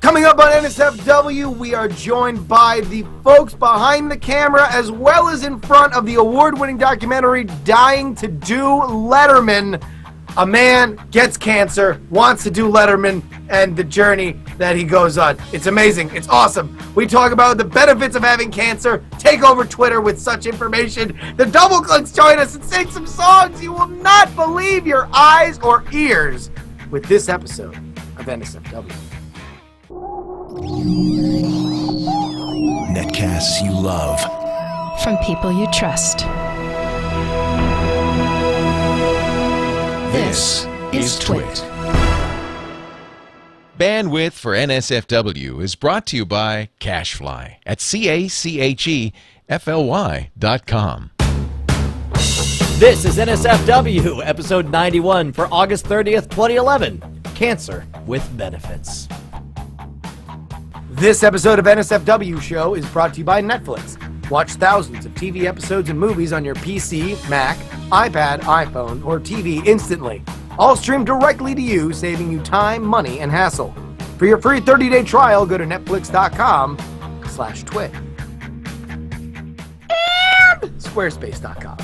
Coming up on NSFW, we are joined by the folks behind the camera as well as in front of the award-winning documentary Dying to Do Letterman. A man gets cancer, wants to do Letterman, and the journey that he goes on. It's amazing. It's awesome. We talk about the benefits of having cancer, take over Twitter with such information. The Double Clicks join us and sing some songs you will not believe your eyes or ears with this episode of NSFW. Netcasts you love. From people you trust. This is Twit. Bandwidth for NSFW is brought to you by Cashfly at CACHEFLY.com. This is NSFW, episode 91 for August 30th, 2011. Cancer with benefits. This episode of NSFW show is brought to you by Netflix. Watch thousands of TV episodes and movies on your PC, Mac, iPad, iPhone, or TV instantly. All streamed directly to you, saving you time, money, and hassle. For your free 30-day trial, go to netflix.com/twit. And squarespace.com.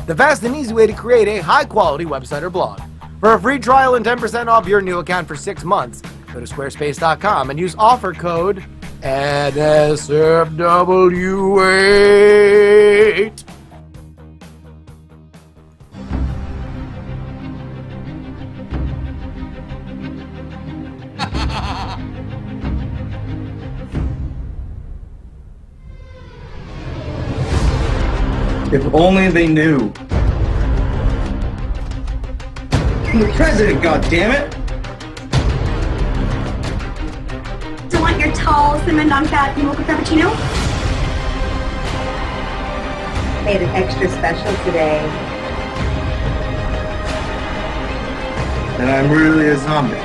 The fast and easy way to create a high-quality website or blog. For a free trial and 10% off your new account for 6 months, go to squarespace.com and use offer code NSFW8. If only they knew. I'm the president, goddammit! Do you want your tall cinnamon non-fat mocha frappuccino? Made it extra special today. And I'm really a zombie.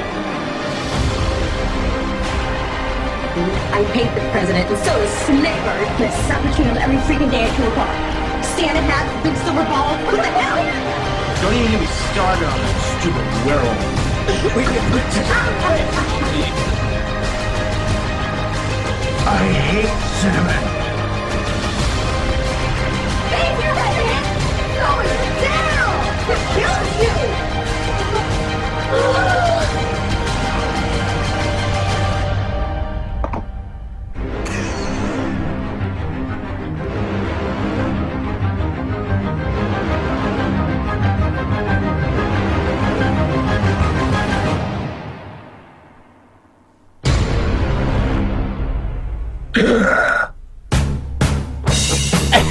I hate the president, and so does Snickers. Miss frappuccinos every freaking day at 2 o'clock. Santa hat, big silver ball. What the hell? Don't even get me started on that stupid werewolf. I hate cinnamon. Hey, you're president! Going down! It kills you!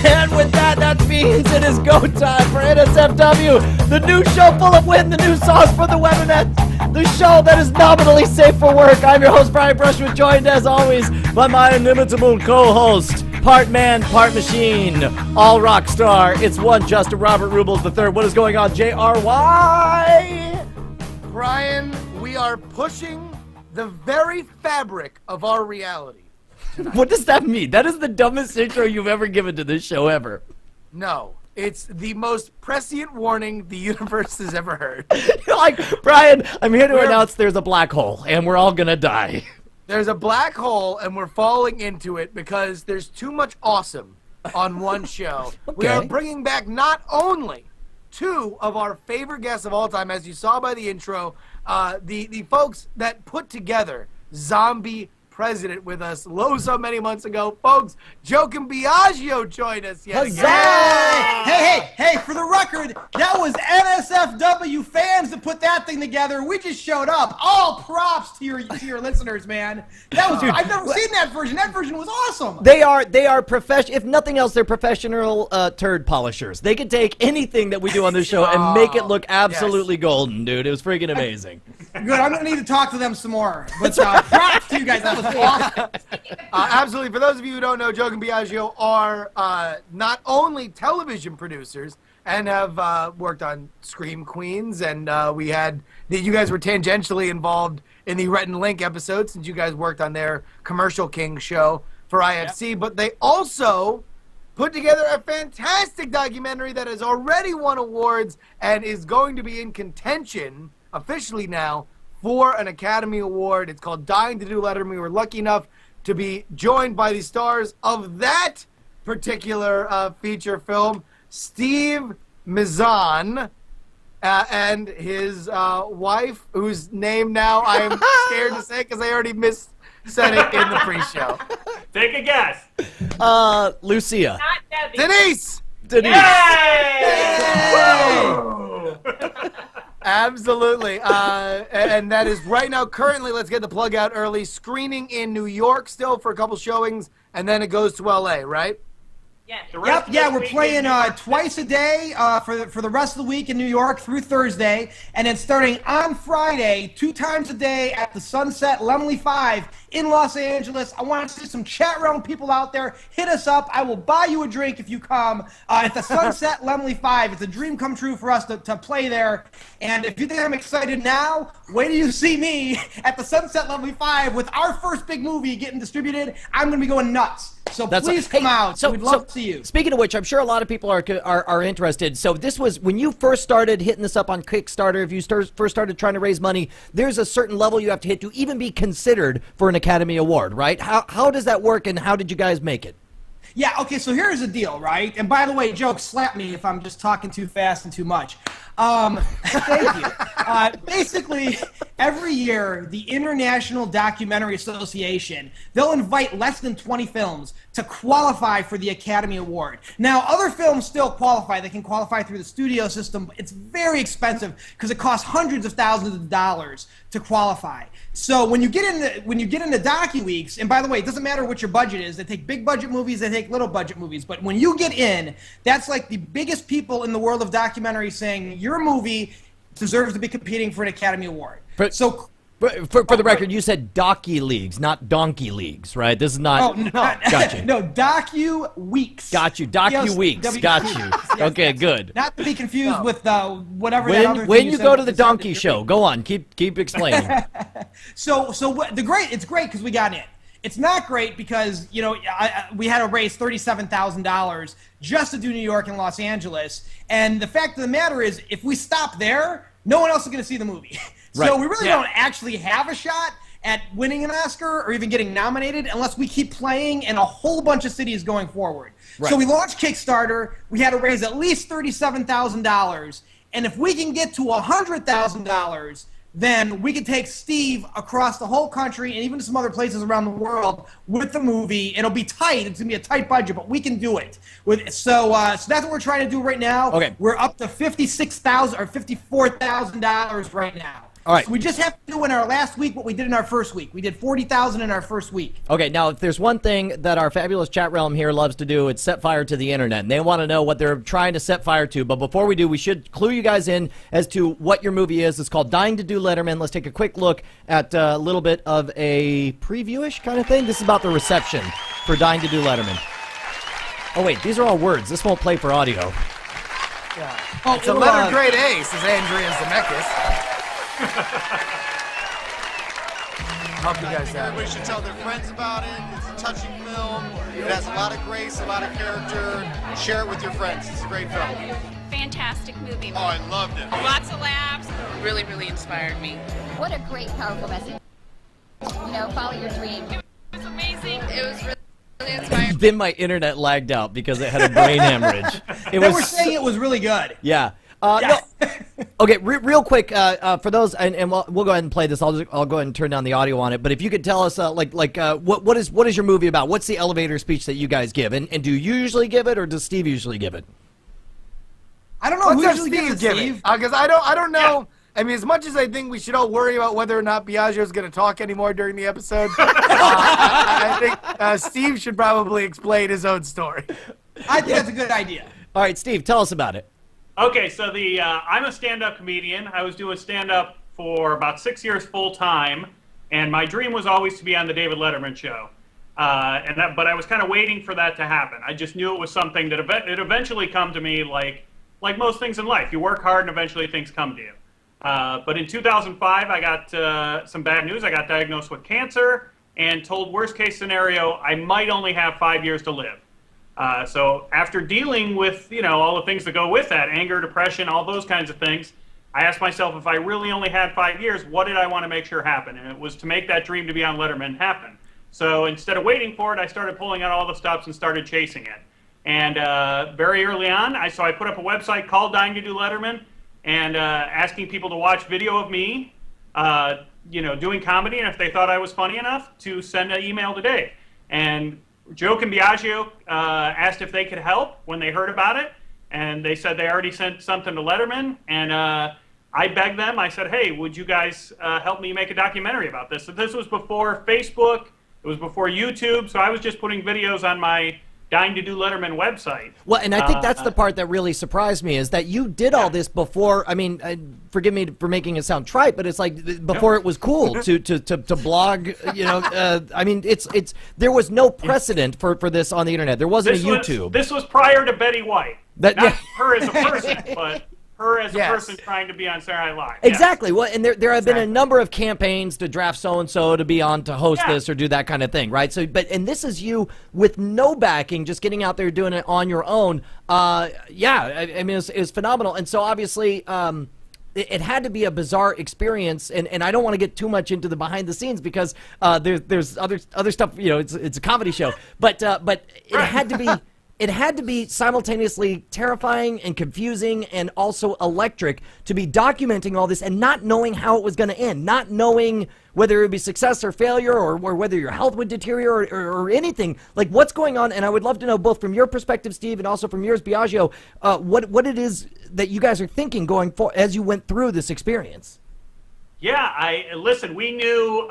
And with that means it is go time for NSFW, the new show full of win, the new sauce for the Webinet, the show that is nominally safe for work. I'm your host, Brian Brushwood, joined as always by my inimitable co-host, part man, part machine, all rock star. It's one Justin Robert Rubles III. What is going on, JRY? Brian, we are pushing the very fabric of our reality. What does that mean? That is the dumbest intro you've ever given to this show ever. No, it's the most prescient warning the universe has ever heard. Like, Brian, I'm here to announce there's a black hole, and we're all gonna die. There's a black hole, and we're falling into it because there's too much awesome on one show. Okay. We are bringing back not only two of our favorite guests of all time, as you saw by the intro, the folks that put together Zombie President with us so many months ago. Folks, Joke and Biagio joined us. Yes. Hey, for the record, that was NSFW fans that put that thing together. We just showed up. All props to your listeners, man. That was I've never seen that version. That version was awesome. They are professional. If nothing else, they're professional turd polishers. They can take anything that we do on this show and make it look absolutely golden, dude. It was freaking amazing. Good. I'm gonna need to talk to them some more. But props to you guys. That was awesome. Absolutely. For those of you who don't know, Joke and Biagio are not only television producers and have worked on Scream Queens, and you guys were tangentially involved in the Rhett and Link episode since you guys worked on their Commercial King show for IFC, but they also put together a fantastic documentary that has already won awards and is going to be in contention officially now for an Academy Award. It's called Dying to Do Letterman. We were lucky enough to be joined by the stars of that particular feature film, Steve Mazan, and his wife, whose name now I am scared to say because I already said it in the pre-show. Take a guess. Lucia. Not Debbie. Denise! Denise. Whoa! Absolutely. And that is right now, currently, let's get the plug out early, screening in New York still for a couple showings, and then it goes to L.A., right? Yes. Yep, yeah, we're playing twice a day for the rest of the week in New York through Thursday, and then starting on Friday, 2 times a day at the Sunset Lemley 5 in Los Angeles. I want to see some chat room people out there. Hit us up. I will buy you a drink if you come. At the Sunset Lemley 5. It's a dream come true for us to play there. And if you think I'm excited now, wait till you see me at the Sunset Lemley 5 with our first big movie getting distributed. I'm going to be going nuts. So please come out. So, we'd love to see you. Speaking of which, I'm sure a lot of people are interested. So this was when you first started hitting this up on Kickstarter. If you first started trying to raise money, there's a certain level you have to hit to even be considered for an Academy Award, right? How does that work, and how did you guys make it? Yeah, okay, so here's the deal, right? And by the way, Joke, slap me if I'm just talking too fast and too much. Thank you. Basically, every year, the International Documentary Association, they'll invite less than 20 films to qualify for the Academy Award. Now, other films still qualify. They can qualify through the studio system, but it's very expensive because it costs hundreds of thousands of dollars to qualify. So when you get into DocuWeeks, and by the way, it doesn't matter what your budget is. They take big budget movies, they take little budget movies. But when you get in, that's like the biggest people in the world of documentary saying your movie deserves to be competing for an Academy Award. For the record, you said Docu Leagues, not Donkey Leagues, right? This is not. Oh, no. Gotcha. No, DocuWeeks. Got you. DocuWeeks. Got you. Yes, Okay, yes. good. Not to be confused with whatever that other When thing you said go to with the the Donkey subject. Show, go on. Keep explaining. It's great because we got in. It's not great because, we had to raise $37,000 just to do New York and Los Angeles. And the fact of the matter is, if we stop there, no one else is going to see the movie. So Right. we really don't actually have a shot at winning an Oscar or even getting nominated unless we keep playing in a whole bunch of cities going forward. Right. So we launched Kickstarter. We had to raise at least $37,000. And if we can get to $100,000, then we can take Steve across the whole country and even to some other places around the world with the movie. It'll be tight. It's going to be a tight budget, but we can do it. So that's what we're trying to do right now. Okay. We're up to $56,000 or $54,000 right now. All right. So we just have to do in our last week what we did in our first week. We did $40,000 in our first week. Okay, now if there's one thing that our fabulous chat realm here loves to do, it's set fire to the internet. And they want to know what they're trying to set fire to. But before we do, we should clue you guys in as to what your movie is. It's called Dying to Do Letterman. Let's take a quick look at a little bit of a preview-ish kind of thing. This is about the reception for Dying to Do Letterman. Oh, wait, these are all words. This won't play for audio. Yeah. Oh, It's a letter grade A, says Andrea Zemeckis. Hope you guys have. Everybody should tell their friends about it. It's a touching film. It has a lot of grace, a lot of character. Share it with your friends. It's a great film. Fantastic movie. Oh, I loved it. Lots of laughs. Really, really inspired me. What a great, powerful message. Follow your dream. It was amazing. It was really inspiring. Then my internet lagged out because it had a brain hemorrhage. They were saying it was really good. Yeah. No. Okay, real quick, for those, and we'll go ahead and play this. I'll go ahead and turn down the audio on it. But if you could tell us, what is your movie about? What's the elevator speech that you guys give? And do you usually give it, or does Steve usually give it? I don't know What's who up, usually Steve? gives it, Steve. Because I don't know. I mean, as much as I think we should all worry about whether or not Biagio is going to talk anymore during the episode, I think Steve should probably explain his own story. I think that's a good idea. All right, Steve, tell us about it. Okay, so I'm a stand-up comedian. I was doing stand-up for about 6 years full-time, and my dream was always to be on the David Letterman show. But I was kind of waiting for that to happen. I just knew it was something that it eventually come to me, like most things in life. You work hard, and eventually things come to you. But in 2005, I got some bad news. I got diagnosed with cancer and told worst-case scenario, I might only have 5 years to live. So after dealing with, all the things that go with that, anger, depression, all those kinds of things, I asked myself, if I really only had 5 years, what did I want to make sure happened? And it was to make that dream to be on Letterman happen. So instead of waiting for it, I started pulling out all the stops and started chasing it. And very early on, I put up a website called Dying to Do Letterman, and asking people to watch video of me, doing comedy, and if they thought I was funny enough, to send an email to Dave. And Joke and Biagio asked if they could help when they heard about it, and they said they already sent something to Letterman, and I begged them. I said, hey, would you guys help me make a documentary about this? So this was before Facebook, it was before YouTube, so I was just putting videos on my Dying to Do Letterman website. Well, and I think that's the part that really surprised me, is that you did all this before. I mean, forgive me for making it sound trite, but it's like before it was cool to blog. I mean, it's there was no precedent for this on the internet. There wasn't a YouTube. This was prior to Betty White. Not her as a person, but her as a Yes. person trying to be on Saturday Night Live. Exactly. Well, and there have been a number of campaigns to draft so-and-so to be on to host this or do that kind of thing, right? So, and this is you with no backing, just getting out there doing it on your own. I mean, it was phenomenal. And so obviously, it had to be a bizarre experience, and I don't want to get too much into the behind the scenes because there's other stuff. It's a comedy show, but it had to be. It had to be simultaneously terrifying and confusing and also electric to be documenting all this and not knowing how it was going to end, not knowing whether it would be success or failure or whether your health would deteriorate or anything. Like, what's going on? And I would love to know, both from your perspective, Steve, and also from yours, Biagio, what it is that you guys are thinking going forward as you went through this experience. Yeah, listen, we knew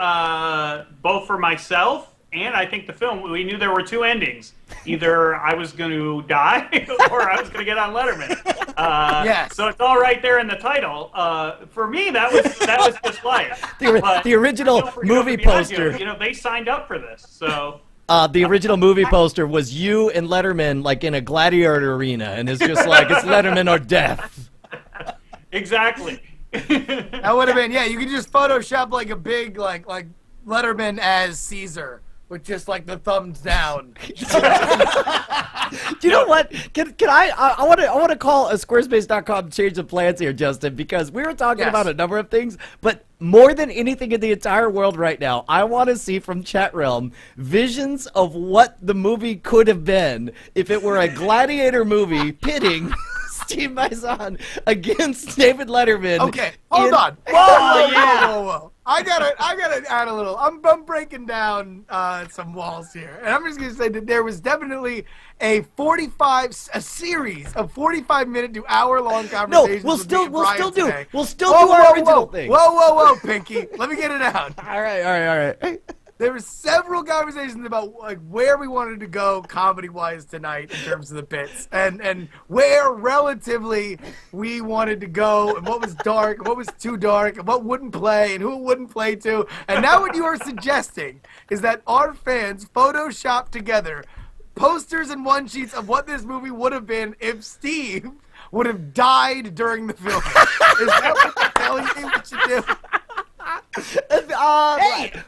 both for myself and I think the film, we knew there were two endings. Either I was going to die or I was going to get on Letterman. Yes. So it's all right there in the title. For me, that was just life. The original movie poster. They signed up for this. So the original movie poster was you and Letterman like in a gladiator arena, and it's just like it's Letterman or death. Exactly. That would have been, you could just Photoshop like a big like Letterman as Caesar with just like the thumbs down. Do you know what? Can I want to call a Squarespace.com change of plans here, Justin, because we were talking about a number of things, but more than anything in the entire world right now, I want to see from Chat Realm visions of what the movie could have been if it were a gladiator movie pitting Steve Mazan against David Letterman. Okay, hold on. Whoa. I gotta add a little. I'm breaking down some walls here, and I'm just gonna say that there was definitely a series of 45-minute to hour-long conversations. No, we'll still do Whoa, our original thing. Whoa, Pinky. Let me get it out. All right. There were several conversations about like where we wanted to go comedy-wise tonight in terms of the bits, and where relatively we wanted to go, and what was dark, and what was too dark, and what wouldn't play, and who it wouldn't play to. And now what you are suggesting is that our fans Photoshop together posters and one-sheets of what this movie would have been if Steve would have died during the film. Is that what you're telling me we should do? Hey!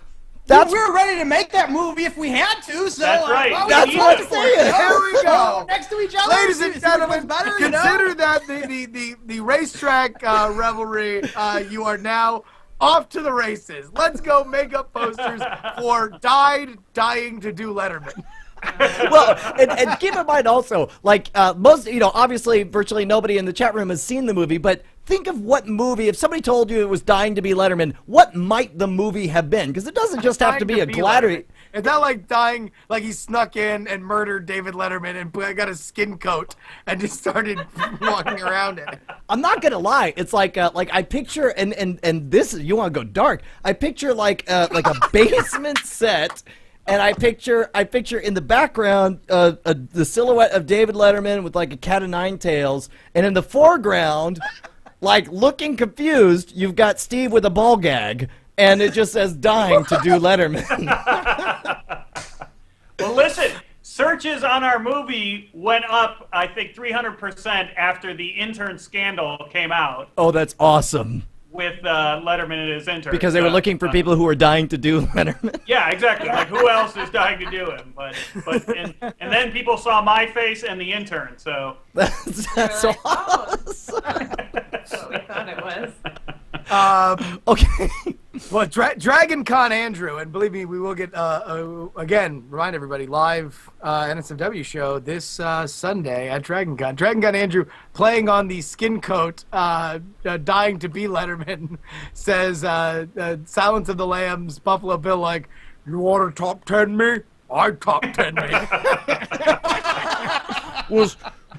We were ready to make that movie if we had to, so that's right. That's what I'm saying. Here we go. Next to each other. Ladies and gentlemen, better, consider that the racetrack revelry. You are now off to the races. Let's go make up posters for dying to do Letterman. Well, and keep in mind also, like most, obviously virtually nobody in the chat room has seen the movie, but think of what movie, if somebody told you it was Dying to be Letterman, what might the movie have been? Because it doesn't just have to be a gladiator. It's not like dying, like he snuck in and murdered David Letterman and got a skin coat and just started walking around it. I'm not gonna lie, it's like I picture, and this, you want to go dark, I picture like a basement set. And I picture in the background the silhouette of David Letterman with like a cat of nine tails, and in the foreground, like looking confused, you've got Steve with a ball gag, and it just says "Dying to Do Letterman." Well, listen, searches on our movie went up, I think, 300% after the intern scandal came out. Oh, that's awesome. With Letterman and his intern. Because they were looking for people who were dying to do Letterman. Yeah, exactly. Like, who else is dying to do him? And then people saw my face and the intern, so. That's awesome. We thought it was. Okay. Well, Dragon Con Andrew, and believe me, we will get, again, remind everybody, live NSFW show this Sunday at Dragon Con. Dragon Con Andrew, playing on the skin coat, dying to be Letterman, says, Silence of the Lambs, Buffalo Bill, like, you want to top 10 me? I top 10 me.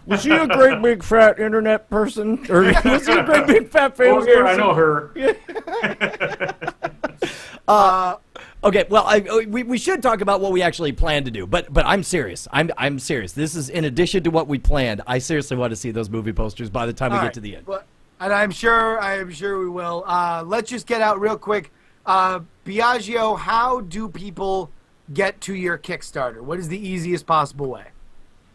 Was he a great big fat internet person? Or was he a great big fat famous person? I know her. Okay, well, we should talk about what we actually plan to do, but I'm serious. I'm serious. This is in addition to what we planned. I seriously want to see those movie posters by the time we get to the end. Well, and I'm sure we will. Let's just get out real quick. Biagio, how do people get to your Kickstarter? What is the easiest possible way?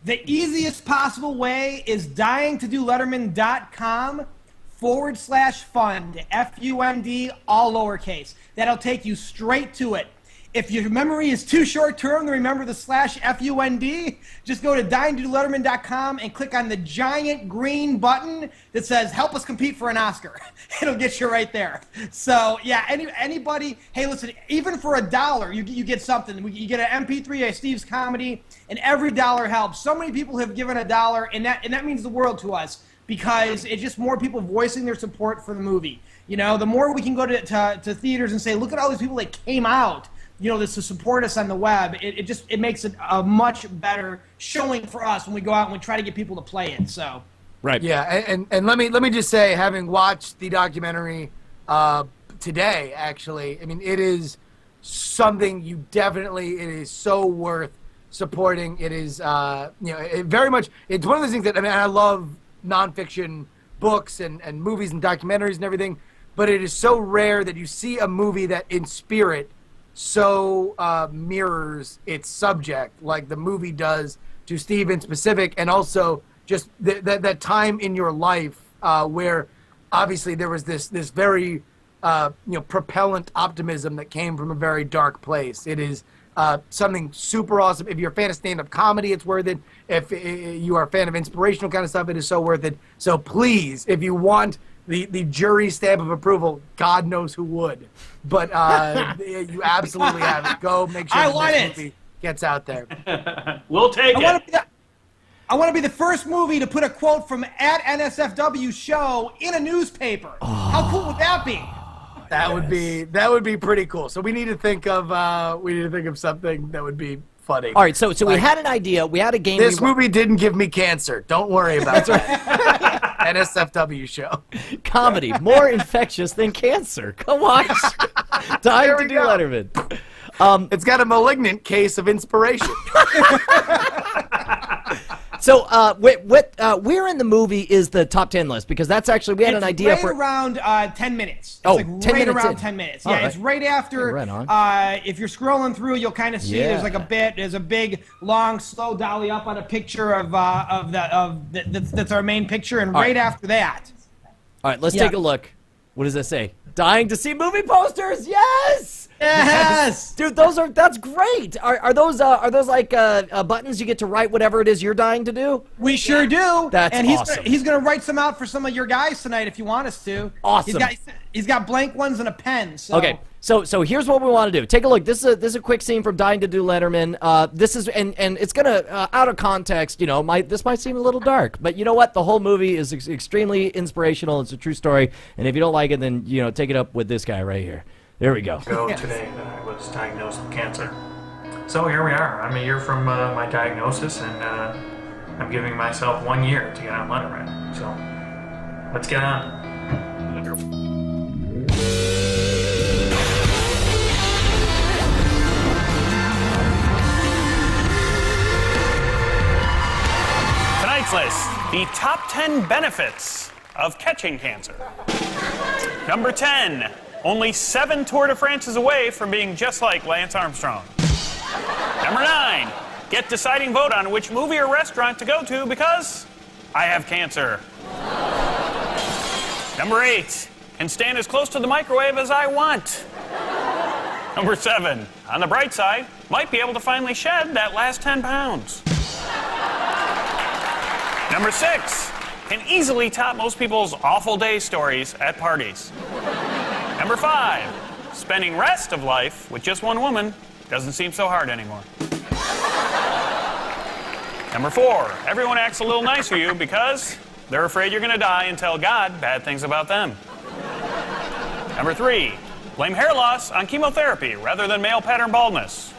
The easiest possible way is dyingtodoletterman.com/fund, F-U-N-D, all lowercase. That'll take you straight to it. If your memory is too short-term to remember the /F-U-N-D, just go to dyingtodoletterman.com and click on the giant green button that says, help us compete for an Oscar. It'll get you right there. So, yeah, anybody, hey, listen, even for $1, you get something. You get an MP3 of Steve's comedy, and every dollar helps. So many people have given $1, and that means the world to us, because it's just more people voicing their support for the movie. You know, the more we can go to theaters and say, look at all these people that came out, you know, this to support us on the web, it makes it a much better showing for us when we go out and we try to get people to play it. So, right. Yeah, and let me just say, having watched the documentary today, actually, I mean, it is something it is so worth supporting. It is, very much. It's one of those things that, I mean, I love nonfiction books and movies and documentaries and everything, but it is so rare that you see a movie that in spirit so mirrors its subject like the movie does to Steve in specific, and also just that time in your life where obviously there was this very propellant optimism that came from a very dark place. It is something super awesome. If you're a fan of stand-up comedy, it's worth it. If you are a fan of inspirational kind of stuff, it is so worth it. So please, if you want the jury stamp of approval, God knows who would. But you absolutely have it. Go make sure this movie gets out there. We'll take it. I want to be the first movie to put a quote from @NSFW show in a newspaper. How cool would that be? That would be pretty cool. So we need to think of something that would be funny. All right, so we had an idea. We had a game. This movie didn't give me cancer. Don't worry about it. NSFW show. Comedy more infectious than cancer. Come on. Time to do Letterman. It's got a malignant case of inspiration. So, where in the movie is the top 10 list? Because that's actually, we had an idea right for around 10 minutes. It's like 10 right minutes around in. 10 minutes. All Yeah, right. it's right after. Right on. If you're scrolling through, you'll kind of see there's like there's a big, long, slow dolly up on a picture of that's our main picture, and right after that. All right, let's take a look. What does that say? Dying to see movie posters. Yes. Yes, dude, that's great. Are those like buttons you get to write whatever it is you're dying to do? We sure do. That's awesome. He's gonna write some out for some of your guys tonight if you want us to. Awesome. He's got blank ones and a pen. So. Okay, so here's what we want to do. Take a look. This is a quick scene from Dying to Do Letterman. This is and it's gonna out of context. You know, this might seem a little dark, but you know what? The whole movie is extremely inspirational. It's a true story, and if you don't like it, then take it up with this guy right here. There we go. Today that I was diagnosed with cancer. So here we are. I'm a year from my diagnosis, and I'm giving myself 1 year to get on Letterman. So let's get on. Tonight's list, the top 10 benefits of catching cancer. Number 10. Only 7 Tour de France's away from being just like Lance Armstrong. Number 9, get deciding vote on which movie or restaurant to go to because I have cancer. Number 8, can stand as close to the microwave as I want. Number 7, on the bright side, might be able to finally shed that last 10 pounds. Number 6, can easily top most people's awful day stories at parties. Number 5, spending rest of life with just one woman doesn't seem so hard anymore. Number 4, everyone acts a little nicer to you because they're afraid you're going to die and tell God bad things about them. Number 3, blame hair loss on chemotherapy rather than male pattern baldness.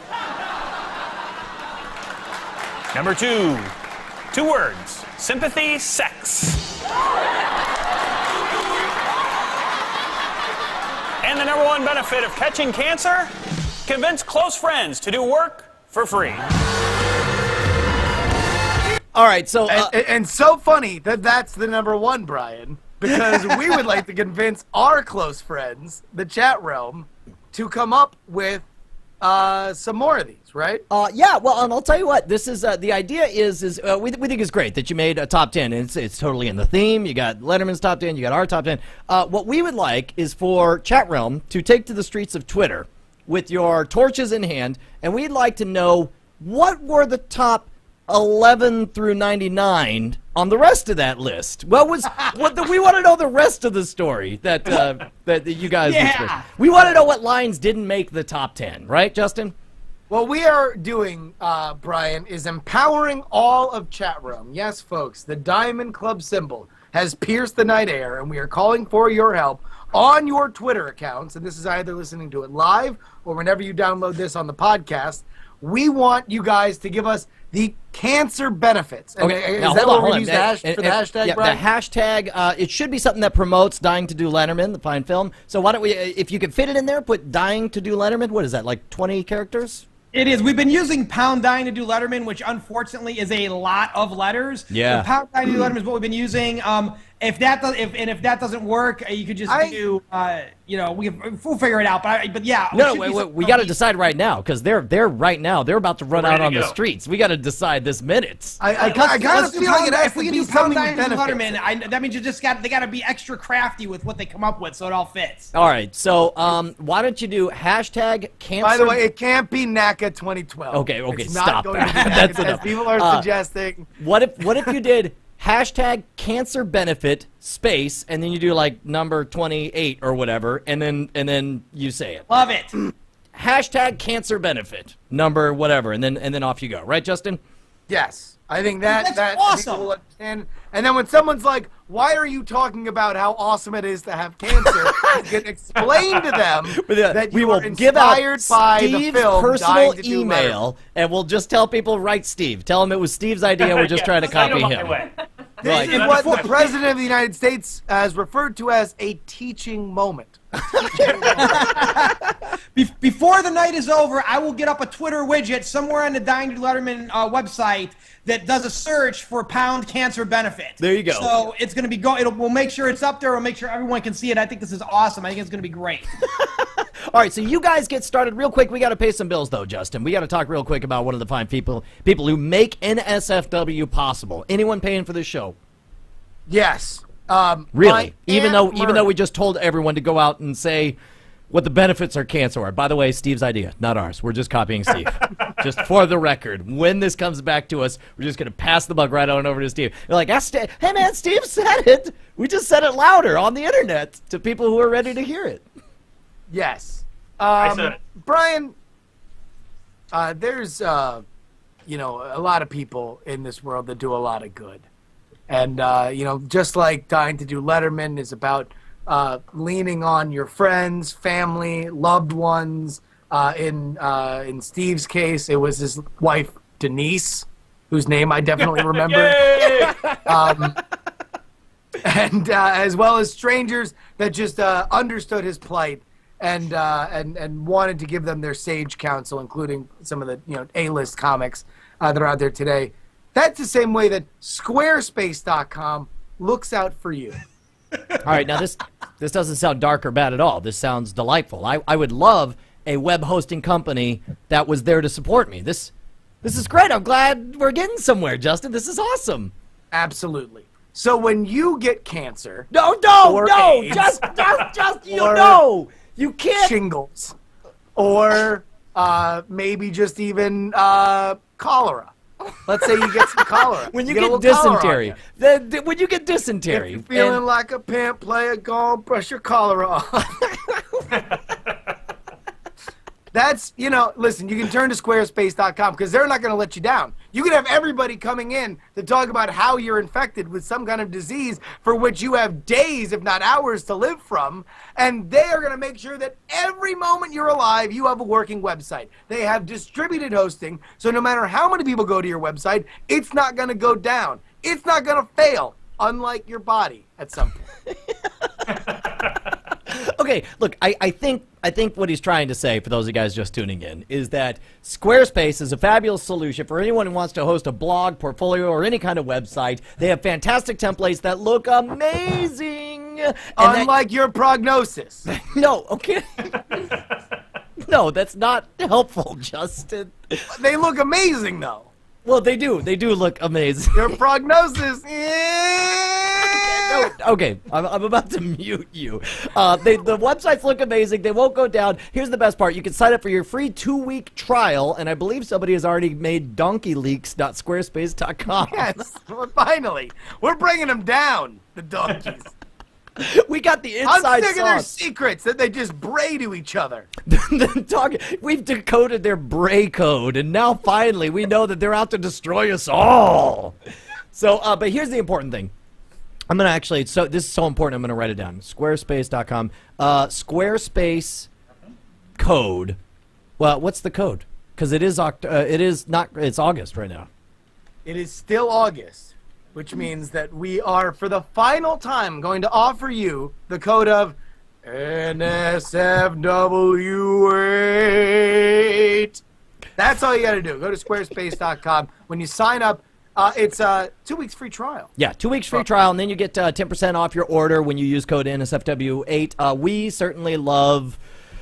Number 2, 2 words, sympathy, sex. And the number 1 benefit of catching cancer, convince close friends to do work for free. All right, so... and so funny that that's the number 1, Brian, because we would like to convince our close friends, the chat realm, to come up with some more of these, right? Yeah, well, and I'll tell you what, this is, the idea is we think it's great that you made a top 10, and it's totally in the theme. You got Letterman's top 10, you got our top 10. What we would like is for chat realm to take to the streets of Twitter with your torches in hand, and we'd like to know what were the top 11 through 99 on the rest of that list. We want to know the rest of the story that you guys expressed. We want to know what lines didn't make the top 10, right, Justin? What we are doing, Brian, is empowering all of chat room. Yes, folks, the Diamond Club symbol has pierced the night air, and we are calling for your help on your Twitter accounts, and this is either listening to it live or whenever you download this on the podcast. We want you guys to give us the cancer benefits. And Okay, is now, that hold what on. we use for the hashtag, yeah, Brian? the hashtag, it should be something that promotes Dying to Do Letterman, the fine film. So why don't we, if you could fit it in there, put Dying to Do Letterman. What is that, like 20 characters? It is. We've been using pound dying to do Letterman, which unfortunately is a lot of letters. Yeah. So pound dying to do Letterman is what we've been using. If that doesn't work, you could just do. We'll figure it out. But yeah. No, we got to decide right now because they're right now. They're about to run out on the streets. We got to decide this minute. I kind of feel like it has if we to can be do pound something dying with to do benefits. Letterman, that means they got to be extra crafty with what they come up with, so it all fits. All right. So why don't you do hashtag cancer? By the way, it can't be NACA 2012. Okay, it's stop not going that. to be NACA That's as enough. people are suggesting. What if you did hashtag cancer benefit space and then you do like number 28 or whatever and then you say it. Love it. Hashtag cancer benefit number whatever and then off you go. Right, Justin? Yes. I think that's awesome. people will understand. And then when someone's like, why are you talking about how awesome it is to have cancer? You can explain to them that we you will are give out inspired by the Steve's film personal Dying to Do email, and we'll just tell people, write Steve. Tell him it was Steve's idea. We're just trying to copy him. This is what the President of the United States has referred to as a teaching moment. Before the night is over, I will get up a Twitter widget somewhere on the Dying to Do Letterman website that does a search for pound cancer benefit. There you go. So it's going to be we'll make sure it's up there. We'll make sure everyone can see it. I think this is awesome. I think it's going to be great. All right, so you guys get started real quick. We got to pay some bills, though, Justin. We got to talk real quick about one of the fine people who make NSFW possible. Anyone paying for this show? Yes. Really? Even though we just told everyone to go out and say what the benefits of cancer are. By the way, Steve's idea, not ours. We're just copying Steve. Just for the record, when this comes back to us, we're just going to pass the buck right on over to Steve. You're like, hey, man, Steve said it. We just said it louder on the internet to people who are ready to hear it. Yes. I said it. Brian, there's, a lot of people in this world that do a lot of good. And, just like Dying to Do Letterman is about leaning on your friends, family, loved ones. In Steve's case, it was his wife, Denise, whose name I definitely remember. And as well as strangers that just understood his plight and wanted to give them their sage counsel, including some of the A-list comics that are out there today. That's the same way that Squarespace.com looks out for you. All right, now this doesn't sound dark or bad at all. This sounds delightful. I would love a web hosting company that was there to support me. This is great. I'm glad we're getting somewhere, Justin. This is awesome. Absolutely. So when you get cancer, no, AIDS, just you can't. Shingles, or maybe just even cholera. Let's say you get some cholera. When you get a get little cholera on dysentery. When you get dysentery. If you're feeling like a pimp, play a gong, brush your cholera off. That's, listen, you can turn to squarespace.com because they're not going to let you down. You can have everybody coming in to talk about how you're infected with some kind of disease for which you have days, if not hours, to live from. And they are going to make sure that every moment you're alive, you have a working website. They have distributed hosting, so no matter how many people go to your website, it's not going to go down. It's not going to fail, unlike your body at some point. Okay, look, I think what he's trying to say, for those of you guys just tuning in, is that Squarespace is a fabulous solution for anyone who wants to host a blog, portfolio, or any kind of website. They have fantastic templates that look amazing. Unlike your prognosis. No, okay. No, that's not helpful, Justin. They look amazing, though. Well, they do. They do look amazing. Your prognosis. Okay, I'm about to mute you. The websites look amazing. They won't go down. Here's the best part. You can sign up for your free 2-week trial, and I believe somebody has already made donkeyleaks.squarespace.com. Yes, well, finally. We're bringing them down, the donkeys. We got the inside I'm sick of their sauce. secrets that they just bray to each other. We've decoded their bray code, and now finally we know that they're out to destroy us all. So, but here's the important thing. I'm going to actually, this is so important, I'm going to write it down. Squarespace.com. Squarespace code. Well, what's the code? Because it's August right now. It is still August, which means that we are, for the final time, going to offer you the code of NSFW8. That's all you got to do. Go to squarespace.com. When you sign up, it's a 2 weeks free trial. Yeah, 2 weeks free trial, and then you get 10% off your order when you use code NSFW8. We certainly love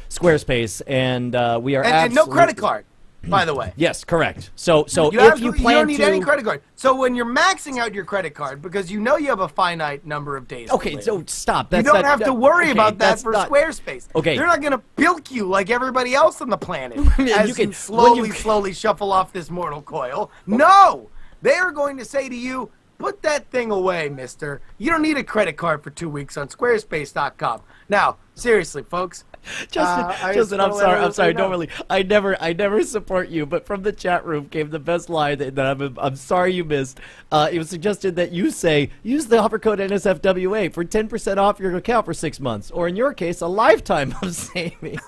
Squarespace, and we are and no credit card, by the way. Yes, correct. So you if you plan you don't need to, any credit card. So when you're maxing out your credit card, because you know you have a finite number of days. Okay, so stop. You don't have to worry about that for not, Squarespace. Okay, they're not going to bilk you like everybody else on the planet as you slowly shuffle off this mortal coil. No. They are going to say to you, put that thing away, mister. You don't need a credit card for 2 weeks on Squarespace.com. Now, seriously, folks. Justin, I'm sorry. Don't really. I never support you. But from the chat room came the best line that I'm sorry you missed. It was suggested that you say use the offer code NSFW8 for 10% off your account for 6 months, or in your case, a lifetime of savings.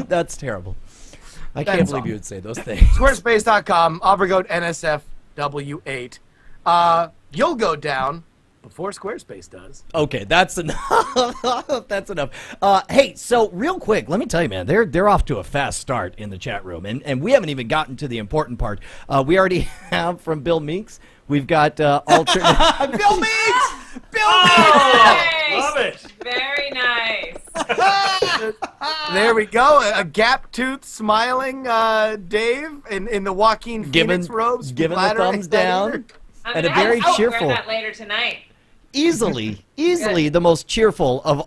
That's terrible. I can't believe you would say those things. Squarespace.com, offer code NSFW8. You'll go down before Squarespace does. Okay, that's enough. That's enough. Hey, so real quick, let me tell you, man, they're off to a fast start in the chat room, and we haven't even gotten to the important part. We already have from Bill Meeks. We've got alternate. Bill Meeks! Bill Nice. Love it. Very nice. There we go. A gap-toothed, smiling Dave in the Joaquin Phoenix robes. Giving the thumbs down. And a very cheerful. Wear that later tonight. Easily the most cheerful of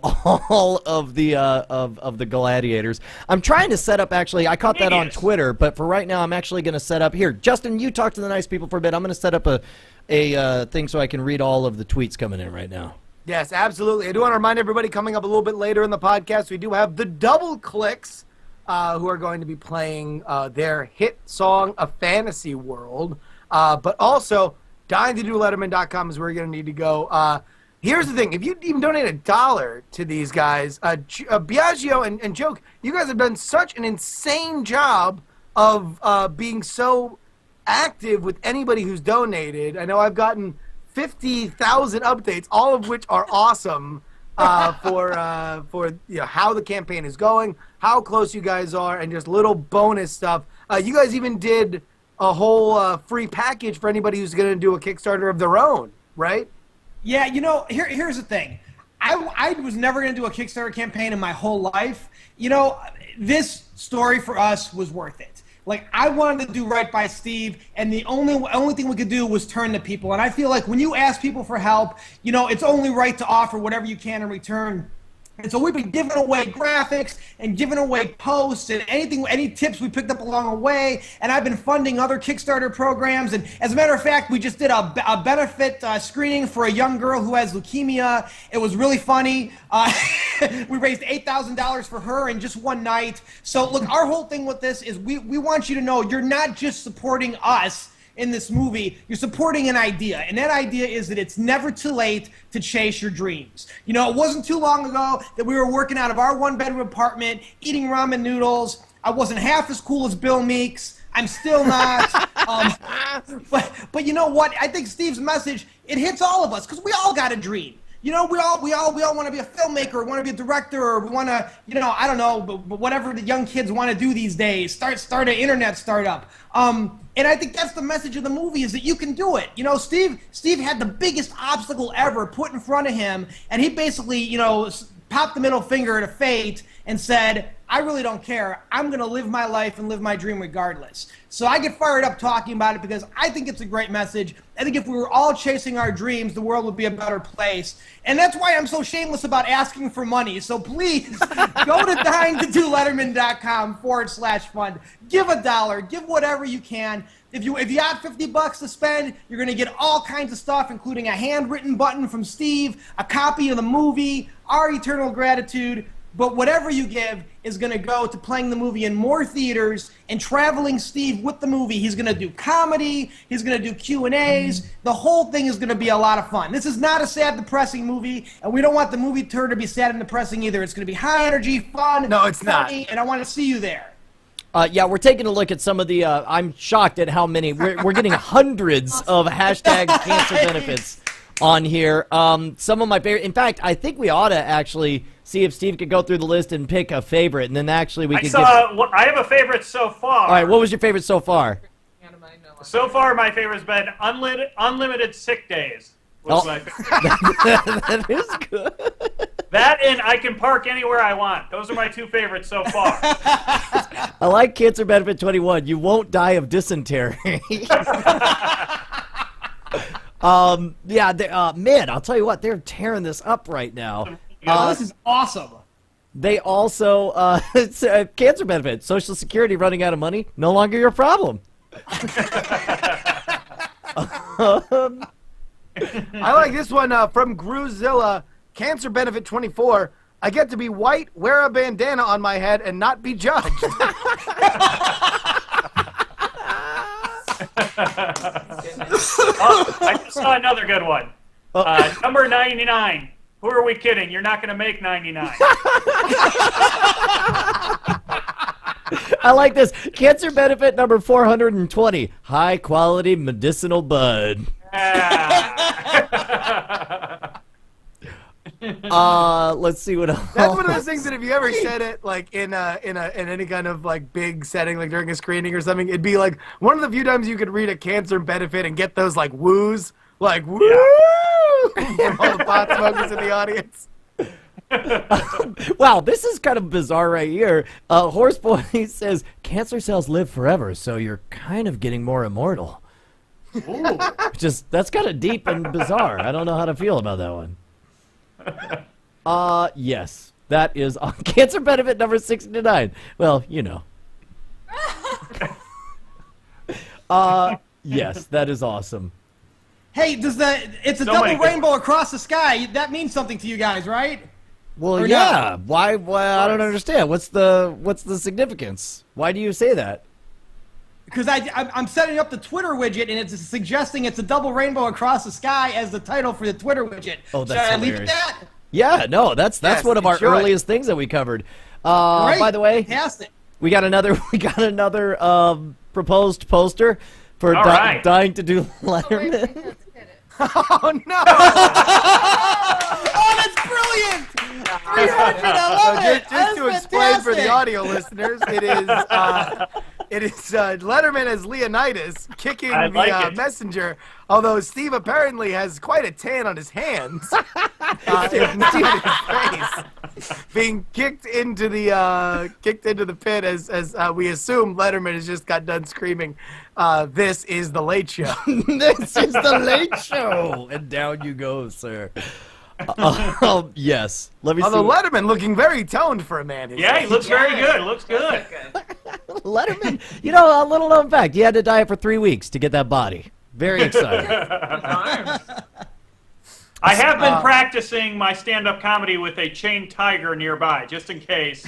all of the gladiators. I'm trying to set up, actually, I caught that on Twitter, but for right now I'm actually going to set up here. Justin, you talk to the nice people for a bit. I'm going to set up a thing so I can read all of the tweets coming in right now. Yes, absolutely. I do want to remind everybody, coming up a little bit later in the podcast, we do have the Double Clicks, who are going to be playing their hit song, A Fantasy World, but also DyingToDoLetterman.com is where you're going to need to go. Here's the thing. If you even donate $1 to these guys, Biagio and Joke, you guys have done such an insane job of being so active with anybody who's donated. I know I've gotten 50,000 updates, all of which are awesome for how the campaign is going, how close you guys are, and just little bonus stuff. You guys even did a whole free package for anybody who's going to do a Kickstarter of their own, right? Yeah, here's the thing. I was never going to do a Kickstarter campaign in my whole life. This story for us was worth it. Like, I wanted to do right by Steve, and the only thing we could do was turn to people. And I feel like when you ask people for help, it's only right to offer whatever you can in return. And so we've been giving away graphics and giving away posts and any tips we picked up along the way. And I've been funding other Kickstarter programs. And as a matter of fact, we just did a benefit screening for a young girl who has leukemia. It was really funny. We raised $8,000 for her in just one night. So look, our whole thing with this is we want you to know you're not just supporting us in this movie, you're supporting an idea. And that idea is that it's never too late to chase your dreams. You know, it wasn't too long ago that we were working out of our one-bedroom apartment, eating ramen noodles. I wasn't half as cool as Bill Meeks. I'm still not. But you know what? I think Steve's message, it hits all of us, because we all got a dream. You know, we all want to be a filmmaker, want to be a director, or we want to, you know, I don't know, but whatever the young kids want to do these days, start an internet startup. And I think that's the message of the movie, is that you can do it. You know, Steve had the biggest obstacle ever put in front of him, and he basically, you know, popped the middle finger to fate and said, I really don't care. I'm going to live my life and live my dream regardless. So I get fired up talking about it because I think it's a great message. I think if we were all chasing our dreams, the world would be a better place. And that's why I'm so shameless about asking for money. So please go to dyingtodoletterman.com/fund. Give $1. Give whatever you can. If you got $50 to spend, you're going to get all kinds of stuff, including a handwritten button from Steve, a copy of the movie, our eternal gratitude. But whatever you give is going to go to playing the movie in more theaters and traveling Steve with the movie. He's going to do comedy. He's going to do Q&As. The whole thing is going to be a lot of fun. This is not a sad, depressing movie, and we don't want the movie tour to be sad and depressing either. It's going to be high energy, fun, No, it's funny, not. and I want to see you there. Yeah, we're taking a look at some of the, I'm shocked at how many, we're getting hundreds of hashtag cancer benefits on here. Some of my favorite, in fact, I think we ought to actually see if Steve could go through the list and pick a favorite, and then actually we could I have a favorite so far. All right, what was your favorite so far? So far, my favorite has been unlimited sick days. Was my favorite. That is good. That and I can park anywhere I want. Those are my two favorites so far. I like Cancer Benefit 21. You won't die of dysentery. Yeah, man, I'll tell you what, they're tearing this up right now. This is awesome. They also, it's Cancer Benefit, Social Security running out of money, no longer your problem. I like this one from Gruzilla. Cancer Benefit 24. I get to be white, wear a bandana on my head, and not be judged. I just saw another good one. Number 99. Who are we kidding? You're not going to make 99. I like this. Cancer Benefit number 420. High quality medicinal bud. Let's see what else. That's one of those things that if you ever said it like in any kind of like big setting, like during a screening or something, it'd be like one of the few times you could read a Cancer Benefit and get those like woos, like woo, from all the pot smokers in the audience. Wow, this is kind of bizarre right here. Horseboy says cancer cells live forever, so you're kind of getting more immortal. Ooh. That's kind of deep and bizarre. I don't know how to feel about that one. Yes, that is on Cancer Benefit number 69. Well, you know. Yes, that is awesome. Hey, it's a double rainbow across the sky. That means something to you guys, right? Well, Or yeah. not? Why? I don't understand. What's the significance? Why do you say that? Because I'm setting up the Twitter widget, and it's suggesting it's a double rainbow across the sky as the title for the Twitter widget. Oh, that's Should I leave it hilarious. that? Yeah, no, that's Yes, one of our enjoy. earliest things that we covered. Great. By the way, Fantastic. we got another proposed poster for All right. Dying to Do Letterman. Oh no! Oh, that's brilliant! 300, I love it. Just to That's explain for the fantastic. audio listeners, it is Letterman as Leonidas kicking I like the it. messenger. Although Steve apparently has quite a tan on his hands, if not his face, being kicked into the pit as we assume Letterman has just got done screaming, "This is the Late Show." This is the Late Show, and down you go, sir. Yes. Let me Although see. Letterman looking very toned for a man. Yeah, he looks very good. Looks good. Letterman, you know, a little known fact, he had to diet for 3 weeks to get that body. Very exciting. I have been practicing my stand-up comedy with a chained tiger nearby, just in case.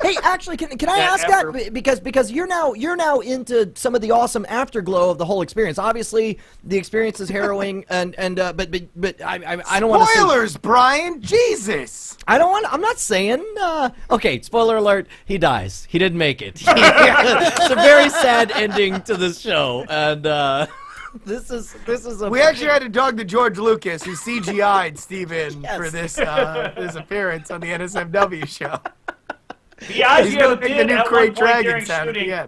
Hey, actually, can I ask that because you're now into some of the awesome afterglow of the whole experience. Obviously, the experience is harrowing, but I don't want to. Spoilers, Brian. Jesus. I don't want. I'm not saying. Okay, spoiler alert. He dies. He didn't make it. It's a very sad ending to this show, and. This is a. We actually had to dog the George Lucas, who CGI'd Steve in for this this appearance on the NSFW show. Biagio the did new at Great one point Dragon during sound at the shooting end.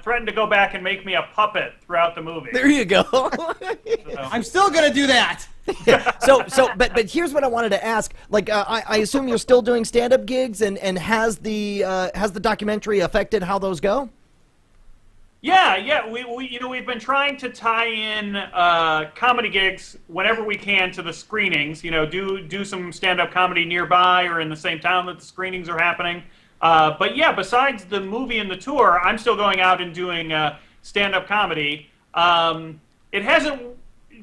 threatened to go back and make me a puppet throughout the movie. There you go. I'm still gonna do that. But here's what I wanted to ask. Like, I assume you're still doing stand-up gigs, and has the documentary affected how those go? Yeah, we've been trying to tie in comedy gigs whenever we can to the screenings. You know, do some stand-up comedy nearby or in the same town that the screenings are happening. But yeah, besides the movie and the tour, I'm still going out and doing stand-up comedy. It hasn't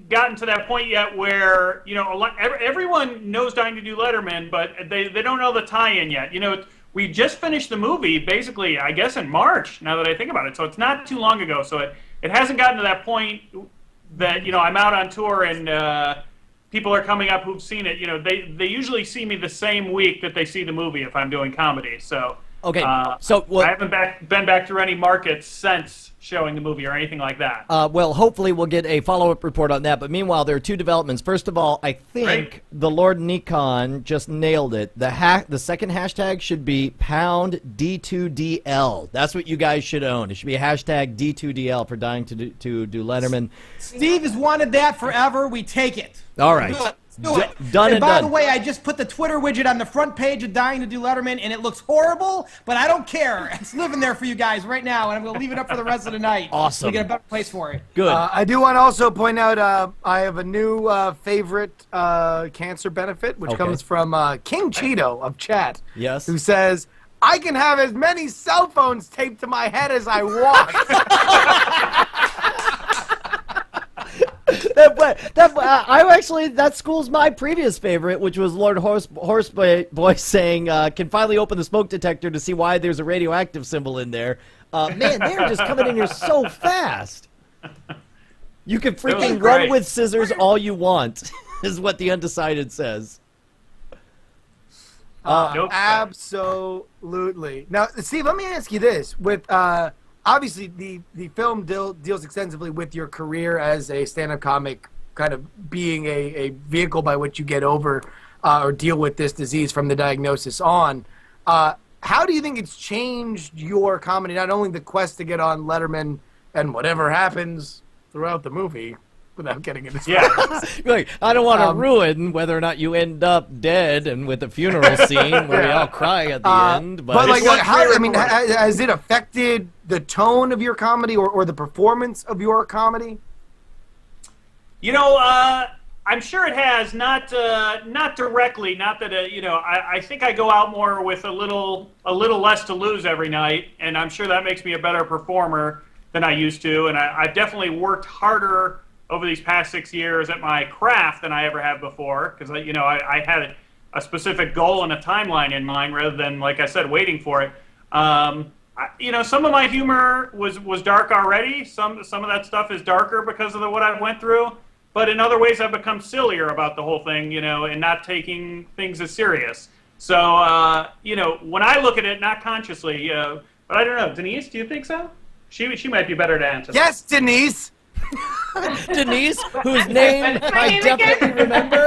gotten to that point yet where, you know, everyone knows Dying to Do Letterman, but they don't know the tie-in yet. You know, we just finished the movie, basically, I guess, in March, now that I think about it. So it's not too long ago. So it hasn't gotten to that point that, you know, I'm out on tour and people are coming up who've seen it. You know, they usually see me the same week that they see the movie if I'm doing comedy. So okay, I haven't been back through any markets since showing the movie or anything like that. Well, hopefully we'll get a follow-up report on that. But meanwhile, there are two developments. First of all, I think the Lord Nikon just nailed it. The second hashtag should be #D2DL. That's what you guys should own. It should be a hashtag D2DL for Dying to Do Letterman. Steve has wanted that forever. We take it. All right. Do it. Done and by done. the way, I just put the Twitter widget on the front page of Dying to Do Letterman, and it looks horrible, but I don't care. It's living there for you guys right now, and I'm going to leave it up for the rest of the night. Awesome. We get a better place for it. Good. I do want to also point out I have a new favorite cancer benefit, which comes from King Cheeto of chat. Yes. Who says, I can have as many cell phones taped to my head as I want. That school's my previous favorite, which was Lord Horseboy saying, can finally open the smoke detector to see why there's a radioactive symbol in there. Man, they're just coming in here so fast. You can freaking run with scissors all you want, is what the Undecided says. Absolutely. Now, Steve, let me ask you this. With obviously, the film deals extensively with your career as a stand-up comic, kind of being a vehicle by which you get over or deal with this disease from the diagnosis on. How do you think it's changed your comedy, not only the quest to get on Letterman and whatever happens throughout the movie, without getting into spoilers? Like, I don't want to ruin whether or not you end up dead and with a funeral scene where we all cry at the end. But like, how, I mean, has it affected the tone of your comedy or the performance of your comedy? You know, I'm sure it has. Not directly. Not that you know. I think I go out more with a little less to lose every night, and I'm sure that makes me a better performer than I used to. And I've definitely worked harder over these past 6 years at my craft than I ever have before, because you know I had a specific goal and a timeline in mind rather than, like I said, waiting for it. You know, some of my humor was dark already. Some of that stuff is darker because of what I went through. But in other ways, I've become sillier about the whole thing, you know, and not taking things as serious. So, you know, when I look at it, not consciously, but I don't know. Denise, do you think so? She might be better to answer. Yes, Denise. Denise, whose name I definitely remember.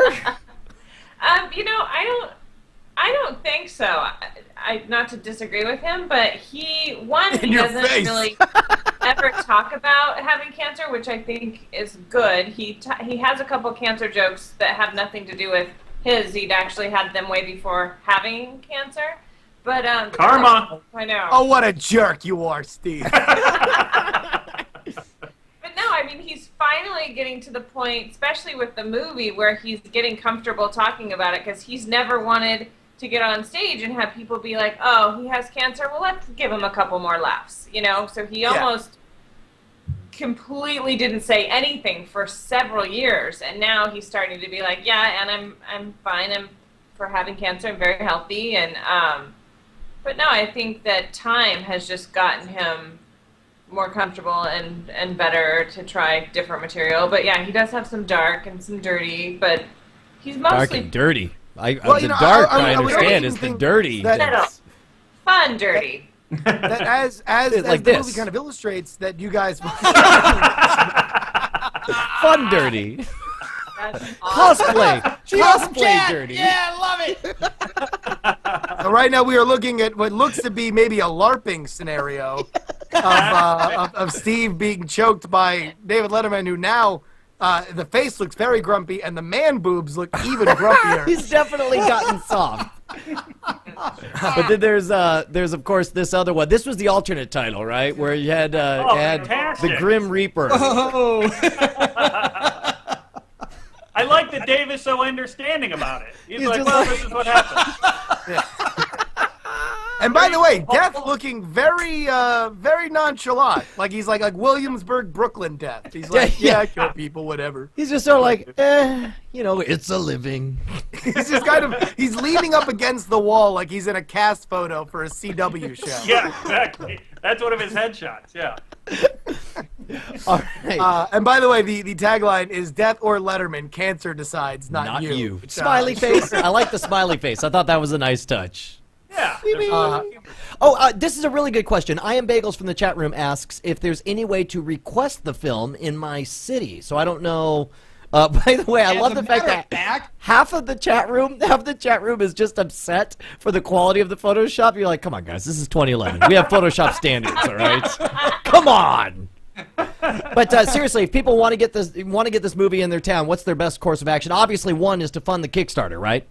You know, I don't think so. Not to disagree with him, but he doesn't really ever talk about having cancer, which I think is good. He has a couple cancer jokes that have nothing to do with his. He'd actually had them way before having cancer. But karma. I know. Oh, what a jerk you are, Steve. But no, I mean, he's finally getting to the point, especially with the movie, where he's getting comfortable talking about it, because he's never wanted to get on stage and have people be like, oh, he has cancer, well, let's give him a couple more laughs, you know? So he almost completely didn't say anything for several years, and now he's starting to be like, yeah, and I'm fine, I'm for having cancer, I'm very healthy, and but no, I think that time has just gotten him more comfortable and better to try different material. But yeah, he does have some dark and some dirty, but he's mostly dark and dirty. I understand is the dirty. Fun dirty. That as like the this. movie kind of illustrates that you guys fun dirty. Cosplay dirty. Yeah, I love it. So right now we are looking at what looks to be maybe a LARPing scenario of Steve being choked by David Letterman, who now the face looks very grumpy and the man boobs look even grumpier. He's definitely gotten soft. But then there's of course this other one. This was the alternate title, right? Where you had the Grim Reaper. Oh. I like that Dave is so understanding about it. He's like, well, this is what happens. And by the way, Death looking very nonchalant. Like he's like Williamsburg, Brooklyn Death. He's like, yeah, kill people, whatever. He's just sort of like, it's a living. He's just he's leaning up against the wall like he's in a cast photo for a CW show. Yeah, exactly. That's one of his headshots, yeah. All right. And by the way, the tagline is "Death or Letterman, cancer decides, not you." Smiley face. I like the smiley face. I thought that was a nice touch. Yeah. This is a really good question. I Am Bagels from the chat room asks if there's any way to request the film in my city. So I don't know. By the way, I love the fact that half of the chat room is just upset for the quality of the Photoshop. You're like, come on, guys, this is 2011. We have Photoshop standards, all right? Come on. But seriously, if people want to get this movie in their town, what's their best course of action? Obviously, one is to fund the Kickstarter, right?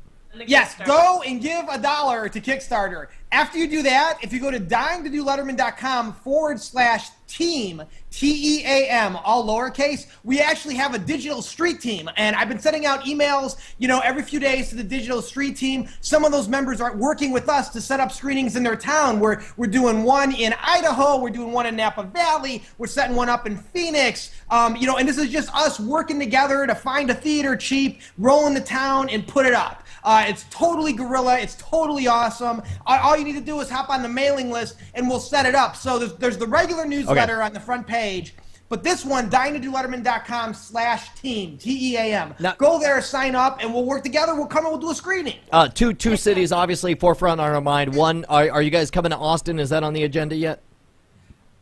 Yes, go and give $1 to Kickstarter. After you do that, if you go to dyingtodoletterman.com/team, TEAM, all lowercase, we actually have a digital street team. And I've been sending out emails, every few days to the digital street team. Some of those members are working with us to set up screenings in their town. We're doing one in Idaho. We're doing one in Napa Valley. We're setting one up in Phoenix. And this is just us working together to find a theater cheap, roll in the town, and put it up. It's totally guerrilla. It's totally awesome. All you need to do is hop on the mailing list, and we'll set it up. So there's the regular newsletter on the front page, but this one, dyingtodoletterman.com/team, TEAM. Now, go there, sign up, and we'll work together. We'll come and we'll do a screening. Two cities, obviously, forefront on our mind. One, are you guys coming to Austin? Is that on the agenda yet?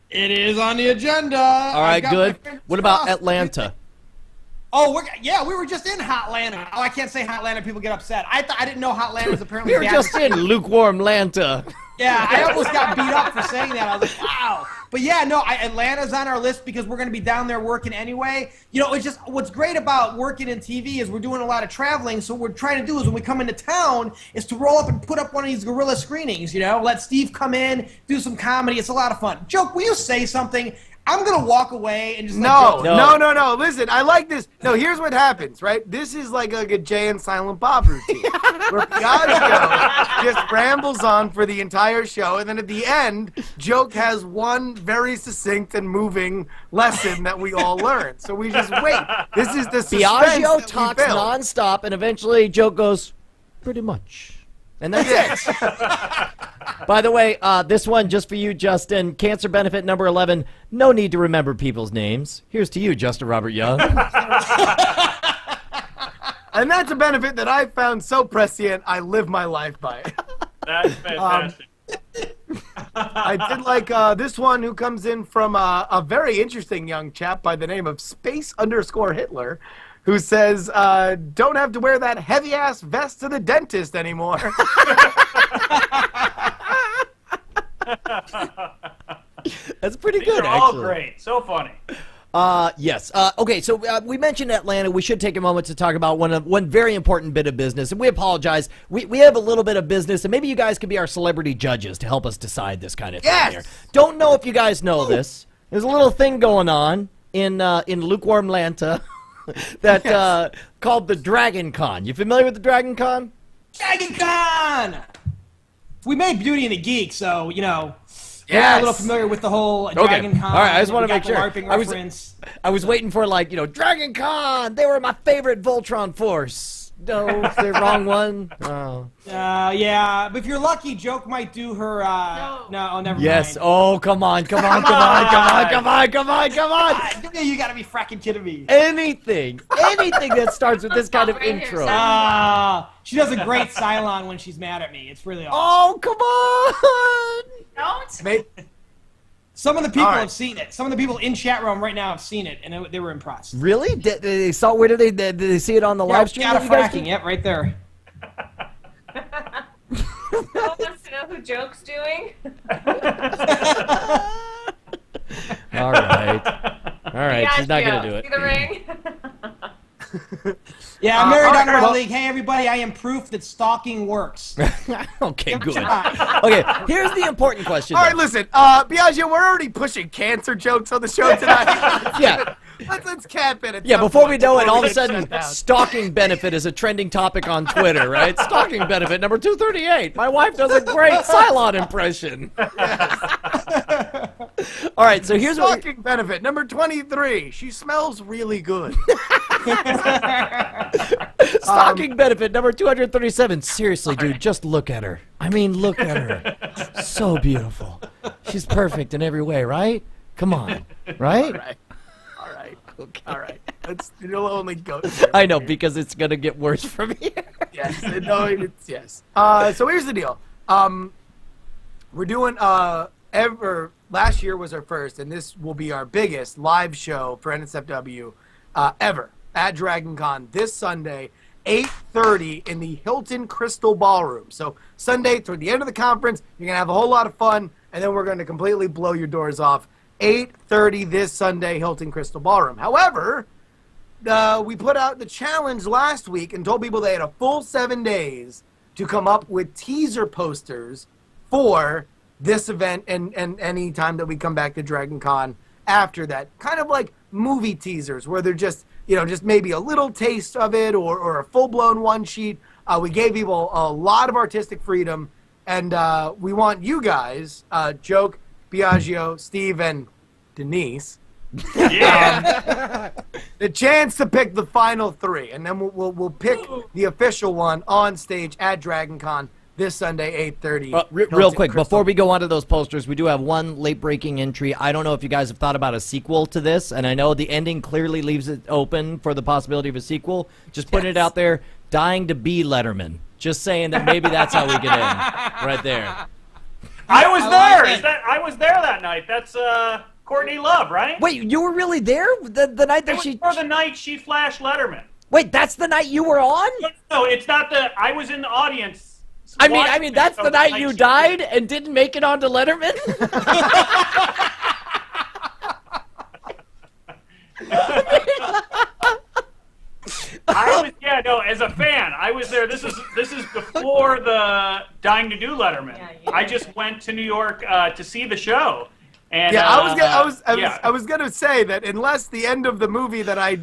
It is on the agenda. All right, good. What about Atlanta? Oh, we were just in Hotlanta. Oh, I can't say Hotlanta. People get upset. I didn't know Hotlanta was apparently. We were just in lukewarm Lanta. Yeah, I almost got beat up for saying that. I was like, wow. But yeah, no, Atlanta's on our list because we're going to be down there working anyway. It's just what's great about working in TV is we're doing a lot of traveling. So what we're trying to do is when we come into town is to roll up and put up one of these guerrilla screenings. Let Steve come in, do some comedy. It's a lot of fun. Joke, will you say something? I'm going to walk away and just No. Listen, I like this. No, here's what happens, right? This is like a Jay and Silent Bob routine where Biagio just rambles on for the entire show, and then at the end, Joke has one very succinct and moving lesson that we all learn. So we just wait. This is the suspense Biagio talks nonstop, and eventually Joke goes, pretty much. And that's it. By the way, this one just for you, Justin. Cancer benefit number 11. No need to remember people's names. Here's to you, Justin Robert Young. And that's a benefit that I found so prescient, I live my life by it. That's fantastic. I did like this one who comes in from a very interesting young chap by the name of Space_Hitler. Who says, don't have to wear that heavy-ass vest to the dentist anymore. That's pretty These good, are all actually. great. So funny. Yes. Okay, so we mentioned Atlanta. We should take a moment to talk about one very important bit of business, and we apologize. We have a little bit of business, and maybe you guys could be our celebrity judges to help us decide this kind of thing here. Don't know if you guys know this. There's a little thing going on in lukewarm Lanta that called the Dragon Con. You familiar with the Dragon Con? Dragon Con! We made Beauty and the Geek, so, you know, we're a little familiar with the whole Dragon Con. All right, I just want to make sure. I was waiting for, like, you know, Dragon Con! They were my favorite Voltron Force. No, it's the wrong one. Oh. Yeah, but if you're lucky, Joke might do her, no, never mind. Yes, oh, come on. You gotta be fracking kidding me. Anything that starts with this kind of intro. She does a great Cylon when she's mad at me. It's really awesome. Oh, come on! Don't. Some of the people have seen it. Some of the people in chat room right now have seen it, and they were impressed. Really? Did they saw? Where did they see it on the live stream? Yeah, fracking. Yep, right there. No one wants to know who Joke's doing. All right. She's not gonna do it. See the ring? Yeah, I'm married on our league. Hey, everybody, I am proof that stalking works. Okay, good. Okay, here's the important question. All right, listen, Biagio, we're already pushing cancer jokes on the show tonight. Yeah. Let's cap it. Yeah, before we know it, all of a sudden, stalking benefit is a trending topic on Twitter, right? Stalking benefit number 238. My wife does a great Cylon impression. All right, so here's what stalking benefit number 23. She smells really good. Stalking benefit number 237. Seriously, dude, just look at her. I mean, look at her. So beautiful. She's perfect in every way, right? Come on, right? All right. Okay. All right. It'll only go. I know, because it's gonna get worse from here. Yes. No, it's yes. So here's the deal. We're doing last year was our first, and this will be our biggest live show for NSFW ever at Dragon Con this Sunday, 8:30 in the Hilton Crystal Ballroom. So Sunday, toward the end of the conference, you're going to have a whole lot of fun, and then we're going to completely blow your doors off. 8:30 this Sunday, Hilton Crystal Ballroom. However, we put out the challenge last week and told people they had a full 7 days to come up with teaser posters for this event and any time that we come back to Dragon Con after that. Kind of like movie teasers where they're just, you know, just maybe a little taste of it or a full-blown one sheet. We gave people a lot of artistic freedom, and we want you guys, Joke, Biagio, Steve, and Denise, the chance to pick the final three, and then we'll pick the official one on stage at Dragon Con this Sunday, 8:30. Real quick, before we go on to those posters, we do have one late-breaking entry. I don't know if you guys have thought about a sequel to this, and I know the ending clearly leaves it open for the possibility of a sequel. Just putting it out there, dying to be Letterman. Just saying that maybe that's how we get in, right there. I was there. I was there that night. That's Courtney Love, right? Wait, you were really there the night that she? For the night she flashed Letterman. Wait, that's the night you were on? No, it's not the. I was in the audience. I mean, that's the night you died and didn't make it onto Letterman? As a fan, I was there. This is before the Dying to Do Letterman. I just went to New York to see the show. And, I was gonna say that unless the end of the movie that I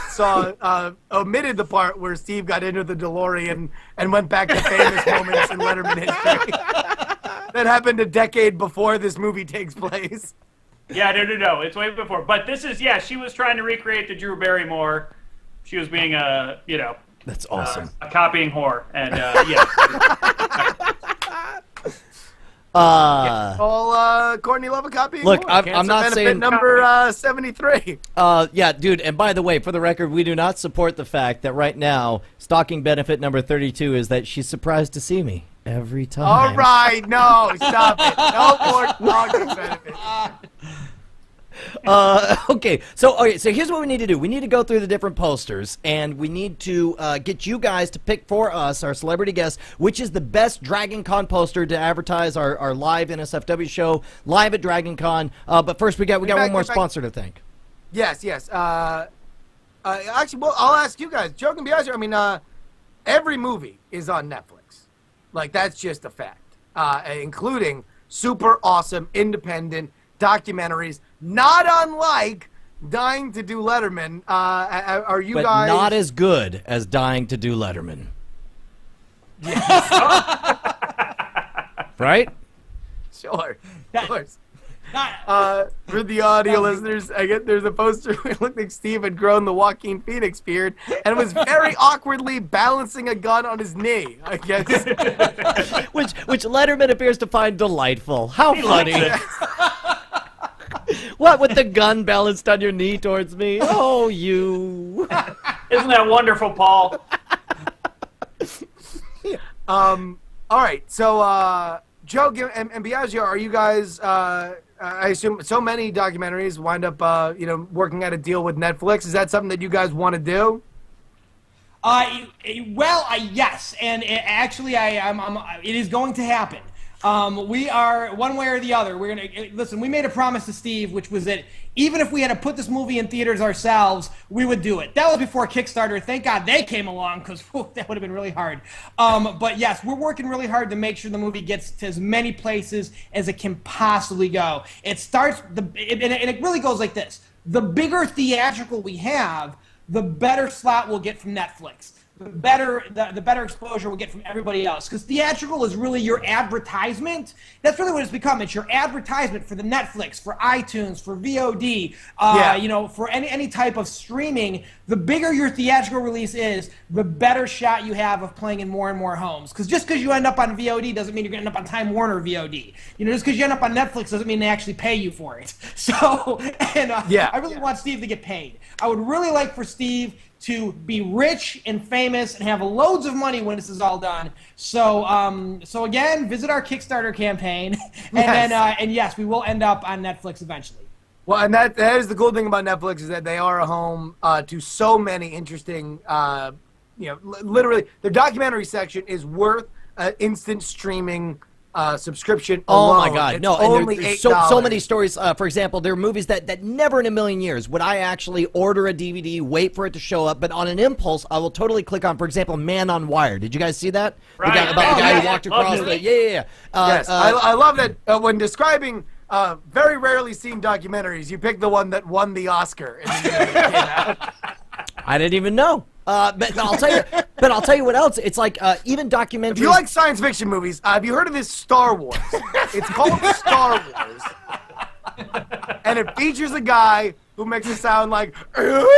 saw omitted the part where Steve got into the DeLorean and went back to famous moments in Letterman history. That happened a decade before this movie takes place. Yeah, no, it's way before. But this is she was trying to recreate the Drew Barrymore. She was being that's awesome. A copying whore, and Courtney Love a copy. Look, I'm not saying number 73. Yeah, dude. And by the way, for the record, we do not support the fact that right now stalking benefit number 32 is that she's surprised to see me every time. All right, no, stop it. No more stalking benefit. Okay, so here's what we need to do. We need to go through the different posters, and we need to get you guys to pick for us, our celebrity guests, which is the best Dragon Con poster to advertise our live NSFW show live at Dragon Con. But first, we got one more sponsor to thank. Yes. Actually, well, I'll ask you guys. Joke and Biagio, I mean, every movie is on Netflix. Like, that's just a fact. Including super awesome, independent documentaries, not unlike Dying to Do Letterman. Are you but guys not as good as Dying to Do Letterman? Right? Sure. Of course. For the audio listeners, there's a poster where it looked like Steve had grown the Joaquin Phoenix beard and was very awkwardly balancing a gun on his knee, I guess. which Letterman appears to find delightful. How funny. What, with the gun balanced on your knee towards me? Oh, you. Isn't that wonderful, Paul? All right, so Joe and Biagio, are you guys? I assume so many documentaries wind up, working out a deal with Netflix. Is that something that you guys want to do? Yes, and it is going to happen. We are, one way or the other, we're going to, listen, we made a promise to Steve, which was that even if we had to put this movie in theaters ourselves, we would do it. That was before Kickstarter. Thank God they came along, because that would have been really hard. But yes, we're working really hard to make sure the movie gets to as many places as it can possibly go. It starts, and it really goes like this. The bigger theatrical we have, the better slot we'll get from Netflix. The better exposure we'll get from everybody else. Because theatrical is really your advertisement. That's really what it's become. It's your advertisement for the Netflix, for iTunes, for VOD, for any type of streaming. The bigger your theatrical release is, the better shot you have of playing in more and more homes. Because just because you end up on VOD doesn't mean you're going to end up on Time Warner VOD. Just because you end up on Netflix doesn't mean they actually pay you for it. So, I really want Steve to get paid. I would really like for Steve to be rich and famous and have loads of money when this is all done. So, again, visit our Kickstarter campaign, and yes, we will end up on Netflix eventually. Well, and that is the cool thing about Netflix, is that they are a home to so many interesting, literally, their documentary section is worth instant streaming subscription alone. Oh my God! No, and there's so many stories. For example, there are movies that never in a million years would I actually order a DVD, wait for it to show up, but on an impulse, I will totally click on. For example, Man on Wire. Did you guys see that? Right. The guy who walked across the. Yeah. Yes, I love that when describing very rarely seen documentaries, you pick the one that won the Oscar. In the year it came out. I didn't even know. But I'll tell you what else. It's like even documentaries. If you like science fiction movies, have you heard of this Star Wars? It's called Star Wars, and it features a guy who makes it sound like, "Ooh,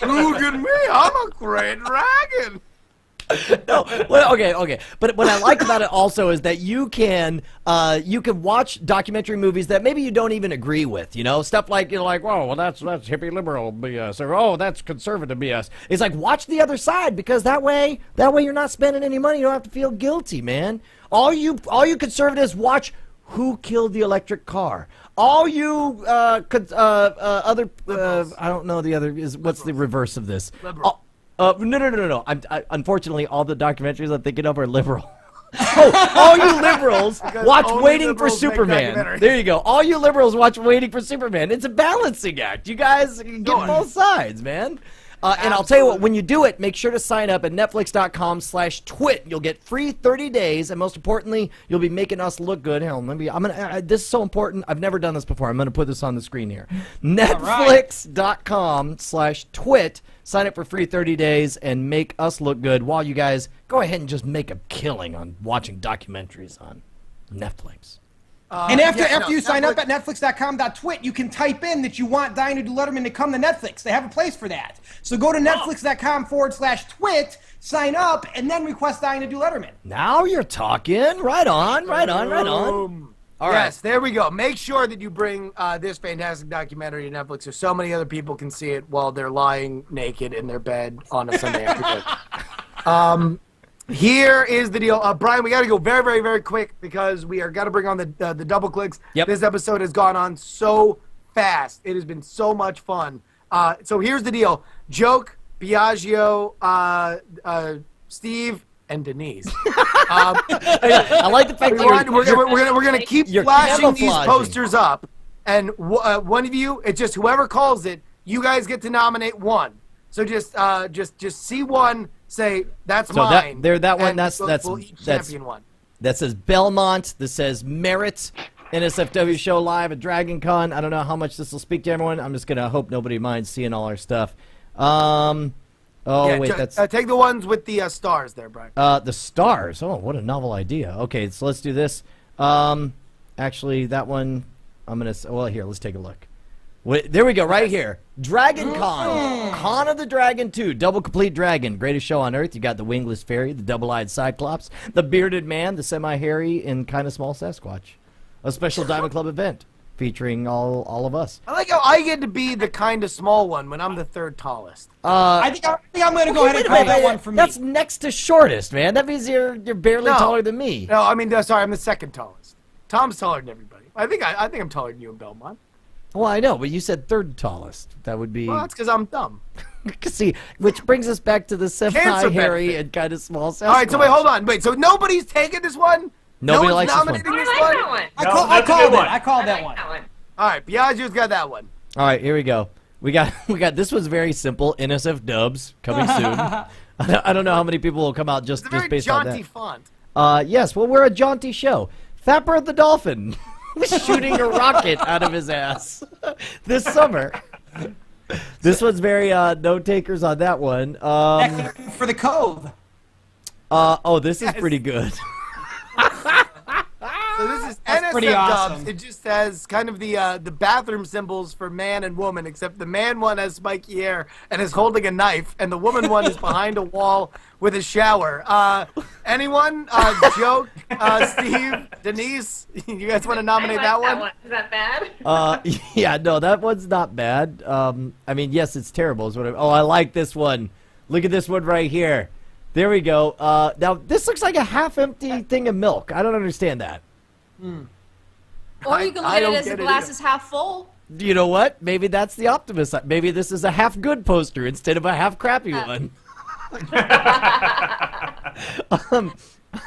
look at me, I'm a great dragon." No, well, okay. But what I like about it also is that you can watch documentary movies that maybe you don't even agree with. Stuff like well, that's hippie liberal BS, or oh, that's conservative BS. It's like, watch the other side, because that way you're not spending any money. You don't have to feel guilty, man. All you conservatives, watch Who Killed the Electric Car. All you other I don't know the other is what's the reverse of this. Liberal. No. Unfortunately, all the documentaries I'm thinking of are liberal. All you liberals watch Waiting for Superman. There you go. All you liberals watch Waiting for Superman. It's a balancing act. You guys get both sides, man. And I'll tell you what, when you do it, make sure to sign up at netflix.com/twit. You'll get free 30 days, and most importantly, you'll be making us look good. Hell, this is so important. I've never done this before. I'm going to put this on the screen here. Netflix.com/twit. Sign up for free 30 days and make us look good while you guys go ahead and just make a killing on watching documentaries on Netflix. And after you sign up at netflix.com/twit, you can type in that you want Dying to Do Letterman to come to Netflix. They have a place for that. So go to netflix.com/twit, sign up, and then request Dying to Do Letterman. Now you're talking. Right on. All right. Yes, there we go. Make sure that you bring this fantastic documentary to Netflix so many other people can see it while they're lying naked in their bed on a Sunday afternoon. Here is the deal. Brian, we got to go very, very, very quick because we are got to bring on the double clicks. Yep. This episode has gone on so fast. It has been so much fun. So here's the deal. Joke, Biagio, Steve, and Denise. I like the fact that we're gonna keep flashing these posters up, and one of you, it's just whoever calls it, you guys get to nominate one. So just see one, say that's mine. That one. That's we'll each champion one. That says Belmont. That says Merit. NSFW show live at Dragon Con. I don't know how much this will speak to everyone. I'm just going to hope nobody minds seeing all our stuff. Wait, that's... take the ones with the stars there, Brian. The stars. Oh, what a novel idea. Okay, so let's do this. Actually, that one, I'm going to... Well, here, let's take a look. There we go, right here. Dragon Con. Con of the Dragon 2. Double Complete Dragon. Greatest show on Earth. You got the Wingless Fairy, the Double-Eyed Cyclops, the Bearded Man, the Semi-Hairy, and kind of small Sasquatch. A special Diamond Club event featuring all of us. I like how I get to be the kind of small one when I'm the third tallest. I think I'm going to go ahead and call that one for me. That's next to shortest, man. That means you're barely taller than me. No, I mean, sorry, I'm the second tallest. Tom's taller than everybody. I think I'm taller than you in Belmont. Well, I know, but you said third tallest. That would be... Well, that's because I'm dumb. See, which brings us back to the semi-hairy and kind of small Sasquatch. All right, so wait, hold on. Wait, so nobody's taking this one? Nobody no one's likes nominating this one? I called that one. All right, Biagio's got that one. All right, here we go. We got this one's very simple. NSF Dubs coming soon. I don't know how many people will come out just based on that. It's a very jaunty font. Yes, well, we're a jaunty show. Fatbird the Dolphin shooting a rocket out of his ass this summer. This one's very no takers on that one. For the Cove. This is pretty good. So this is That's NSF pretty Dubs. awesome. It just has kind of the bathroom symbols for man and woman, except the man one has spiky hair and is holding a knife, and the woman one is behind a wall with a shower. Anyone? Joke? Steve? Denise? You guys want to nominate that one? Is that bad? Yeah, no, that one's not bad. I mean, yes, it's terrible. Is what I like this one. Look at this one right here. There we go. Now, this looks like a half-empty thing of milk. I don't understand that. Or you can look at it as the glass is half full. You know what? Maybe that's the optimist side. Maybe this is a half-good poster instead of a half-crappy one.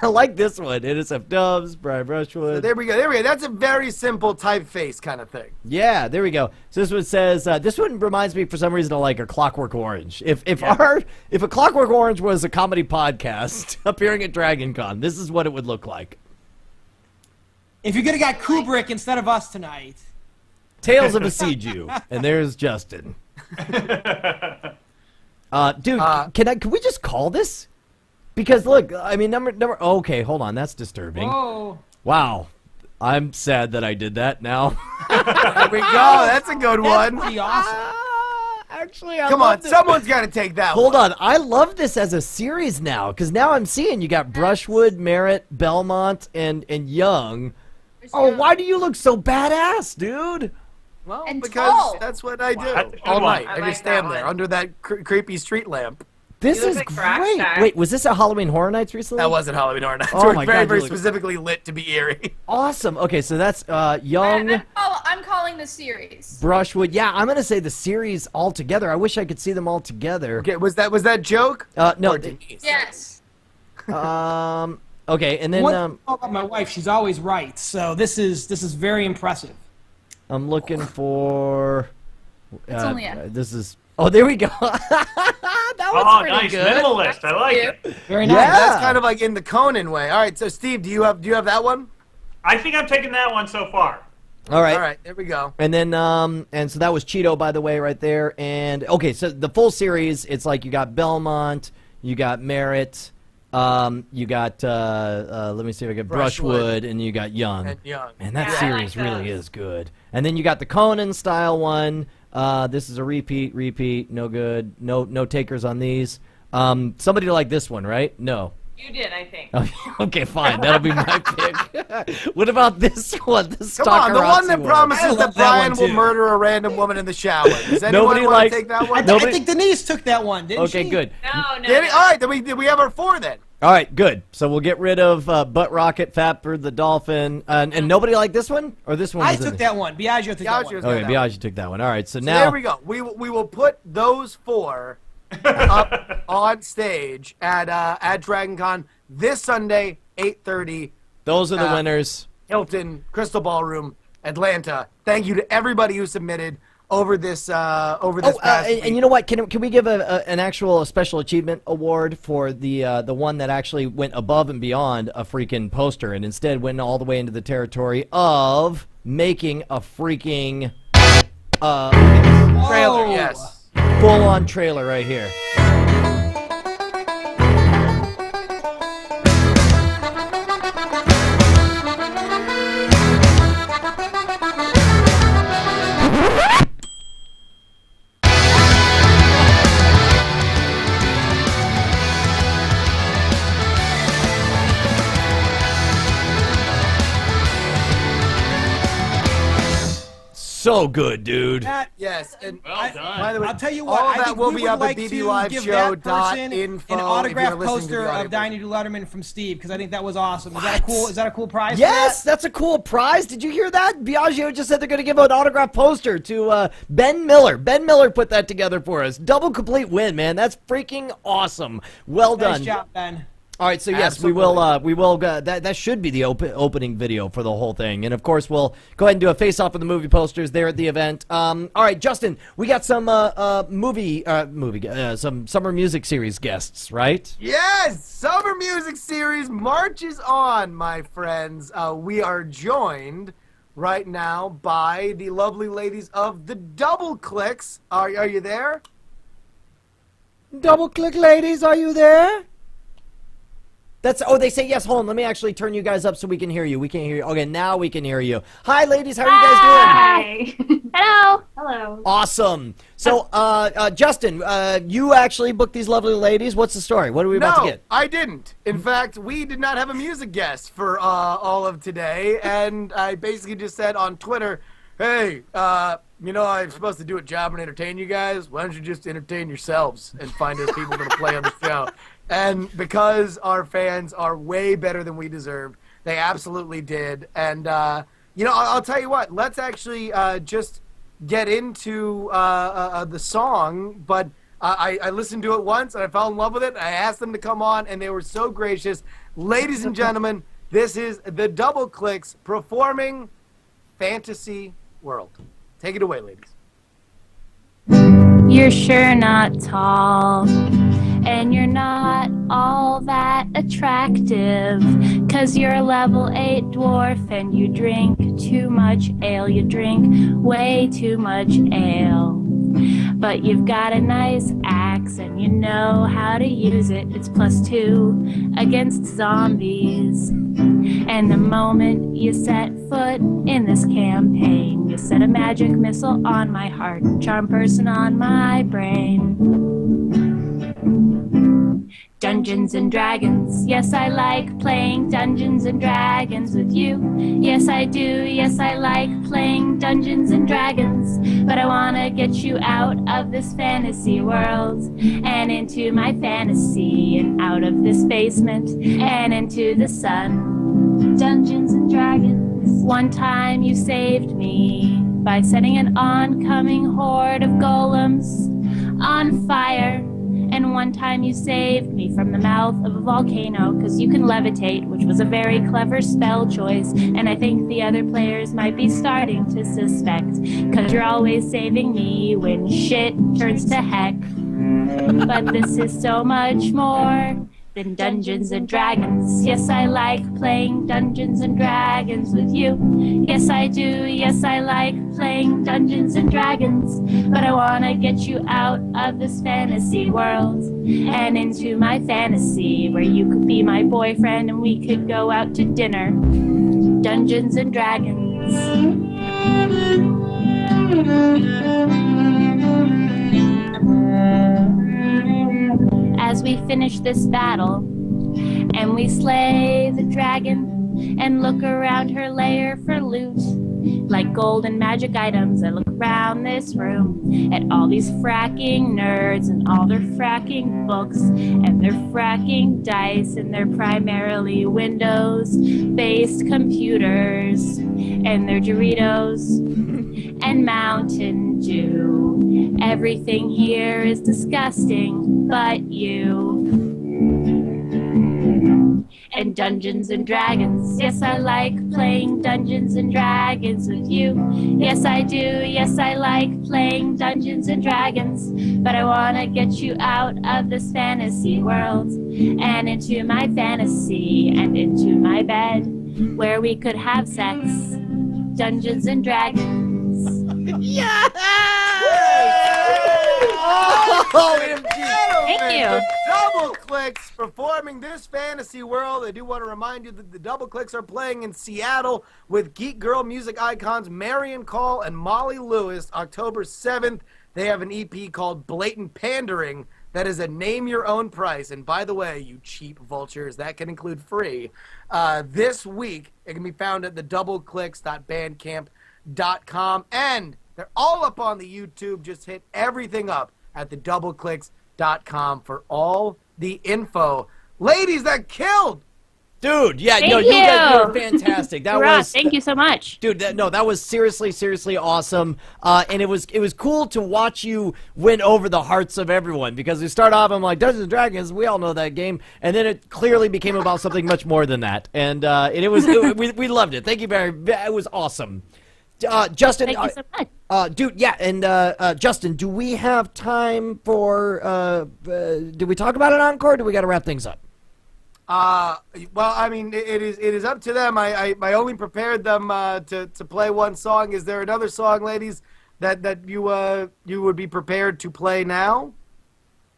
I like this one. NSF Dubs, Brian Brushwood. So there we go. That's a very simple typeface kind of thing. Yeah, there we go. So this one says, this one reminds me for some reason of like a Clockwork Orange. If a Clockwork Orange was a comedy podcast appearing at Dragon Con, this is what it would look like. If you could have got Kubrick instead of us tonight. Tales of a Sea Jew. And there's Justin. Dude, can we just call this? Because look, I mean, number. Okay, hold on, that's disturbing. Whoa. Wow, I'm sad that I did that. Now. There we go. That's a good one. Pretty awesome. Actually, come on, someone's got to take that. Hold on, I love this as a series now because now I'm seeing you got Brushwood, Merritt, Belmont, and Young. Oh, why do you look so badass, dude? Well, And because tall. that's what I do That's a good all one. night. I I like just stand that there one. under that creepy street lamp. This You is look like Crash great. Star. Wait, was this at Halloween Horror Nights recently? That wasn't Halloween Horror Nights. Oh It was my very, God, very you look- specifically lit to be eerie. Awesome. Okay, so that's Young, I'm calling the series. Brushwood. Yeah, I'm gonna say the series all together. I wish I could see them all together. Okay, was that joke? No. Or Denise? Yes. Okay, and then One thing about my wife, she's always right. So this is very impressive. I'm looking for. It's only a- This is. Oh, there we go. That was Oh, pretty nice good. minimalist. I like it. Very nice. Yeah. That's kind of like in the Conan way. All right, so Steve, do you have that one? I think I'm taking that one so far. All right. All right, there we go. And then, and so that was Cheeto, by the way, right there. And okay, so the full series, it's like you got Belmont, you got Merritt, you got let me see if I get Brushwood, and you got Young. And Young. And that Yeah, I series like really those. is good. And then you got the Conan style one. This is a repeat, no good, no takers on these. Somebody like this one, right? No. You did, I think. Okay, fine. That'll be my pick. What about this one? The Come on, the one Stalkerazzi that I promises love that that Brian one, will too. murder a random woman in the shower. Does anyone Nobody want likes- to take that one? I think Denise took that one, didn't she? Okay, good. No. Did he? All right, then we have our four then. All right, good. So we'll get rid of Butt Rocket, Fatbird, the Dolphin, and nobody like this one? Or this one? I was in took it? that one. Biagio took that one. Biagio's Okay, got that Biagio took that one. All right, so So now there we go. We will put those four up on stage at Dragon Con this Sunday, 8:30, those are the winners. Hilton Crystal Ballroom, Atlanta. Thank you to everybody who submitted. over this past week. And you know what? Can we give an actual special achievement award for the one that actually went above and beyond a freaking poster and instead went all the way into the territory of making a freaking trailer? Yes, full-on trailer right here. So good, dude. Yes, and well done. By the way, I'll tell you what, all I that think will we be would up like at to give that person bbliveshow.info. an autographed if you're listening to the poster audio of Dying to Do Letterman from Steve, because I think that was awesome. Is that a cool prize? Yes, that's a cool prize. Did you hear that? Biagio just said they're going to give an autographed poster to Ben Miller. Ben Miller put that together for us. Double complete win, man. That's freaking awesome. Well done. Nice job, Ben. All right, so yes, we will. That should be the opening video for the whole thing, and of course we'll go ahead and do a face-off of the movie posters there at the event. All right, Justin, we got some some summer music series guests, right? Yes, summer music series marches on, my friends. We are joined right now by the lovely ladies of the Double Clicks. Are you there? Double Click ladies, are you there? They say yes. Hold on, let me actually turn you guys up so we can hear you. We can't hear you. Okay, now we can hear you. Hi, ladies. How are you guys doing? Hi. Hello. Hello. Awesome. So, Justin, you actually booked these lovely ladies. What's the story? What are we about to get? I didn't. In fact, we did not have a music guest for all of today, and I basically just said on Twitter, hey, you know I'm supposed to do a job and entertain you guys. Why don't you just entertain yourselves and find us people to play on the show? And because our fans are way better than we deserved, they absolutely did. And, you know, I'll tell you what. Let's actually just get into the song. But I listened to it once, and I fell in love with it. I asked them to come on, and they were so gracious. Ladies and gentlemen, this is the Double Clicks performing Fantasy World. Take it away, ladies. You're sure not tall, and you're not all that attractive, 'cause you're a level 8 dwarf and you drink too much ale. You drink way too much ale. But you've got a nice axe and you know how to use it. It's +2 against zombies. And the moment you set foot in this campaign, you set a magic missile on my heart, charm person on my brain. Dungeons and Dragons, yes I like playing Dungeons and Dragons with you. Yes I do, yes I like playing Dungeons and Dragons. But I wanna get you out of this fantasy world and into my fantasy, and out of this basement and into the sun. Dungeons and Dragons. One time you saved me by setting an oncoming horde of golems on fire. And one time you saved me from the mouth of a volcano, 'cause you can levitate, which was a very clever spell choice. And I think the other players might be starting to suspect, 'cause you're always saving me when shit turns to heck. But this is so much more than Dungeons and Dragons. Yes, I like playing Dungeons and Dragons with you. Yes, I do. Yes, I like playing Dungeons and Dragons. But I wanna get you out of this fantasy world and into my fantasy, where you could be my boyfriend and we could go out to dinner. Dungeons and Dragons. As we finish this battle and we slay the dragon and look around her lair for loot, like gold and magic items, I look around this room at all these fracking nerds and all their fracking books and their fracking dice and their primarily Windows-based computers and their Doritos and Mountain Dew. Everything here is disgusting but you. and Dungeons and Dragons. Yes, I like playing Dungeons and Dragons with you. Yes, I do. Yes, I like playing Dungeons and Dragons. But I want to get you out of this fantasy world and into my fantasy and into my bed where we could have sex. Dungeons and Dragons. Yeah! Thank you. The Double Clicks performing this fantasy world. I do want to remind you that the Double Clicks are playing in Seattle with Geek Girl music icons Marion Call and Molly Lewis October 7th. They have an EP called Blatant Pandering that is a name-your-own price. And by the way, you cheap vultures, that can include free. This week, it can be found at thedoubleclicks.bandcamp.com. And they're all up on the YouTube. Just hit everything up at thedoubleclicks.com for all the info. Ladies, that killed! Dude, yeah, Thank no, you. you guys were fantastic. That was Thank you so much. Dude, that was seriously awesome. And it was cool to watch you win over the hearts of everyone, because we start off, I'm like, Dungeons and Dragons, we all know that game, and then it clearly became about something much more than that. And we loved it. Thank you it was awesome. Justin, Thank you so much. Dude, yeah, and Justin, do we have time for do we talk about an encore, or do we got to wrap things up? Well, I mean, it is up to them. I only prepared them to play one song. Is there another song, ladies, that you would be prepared to play now?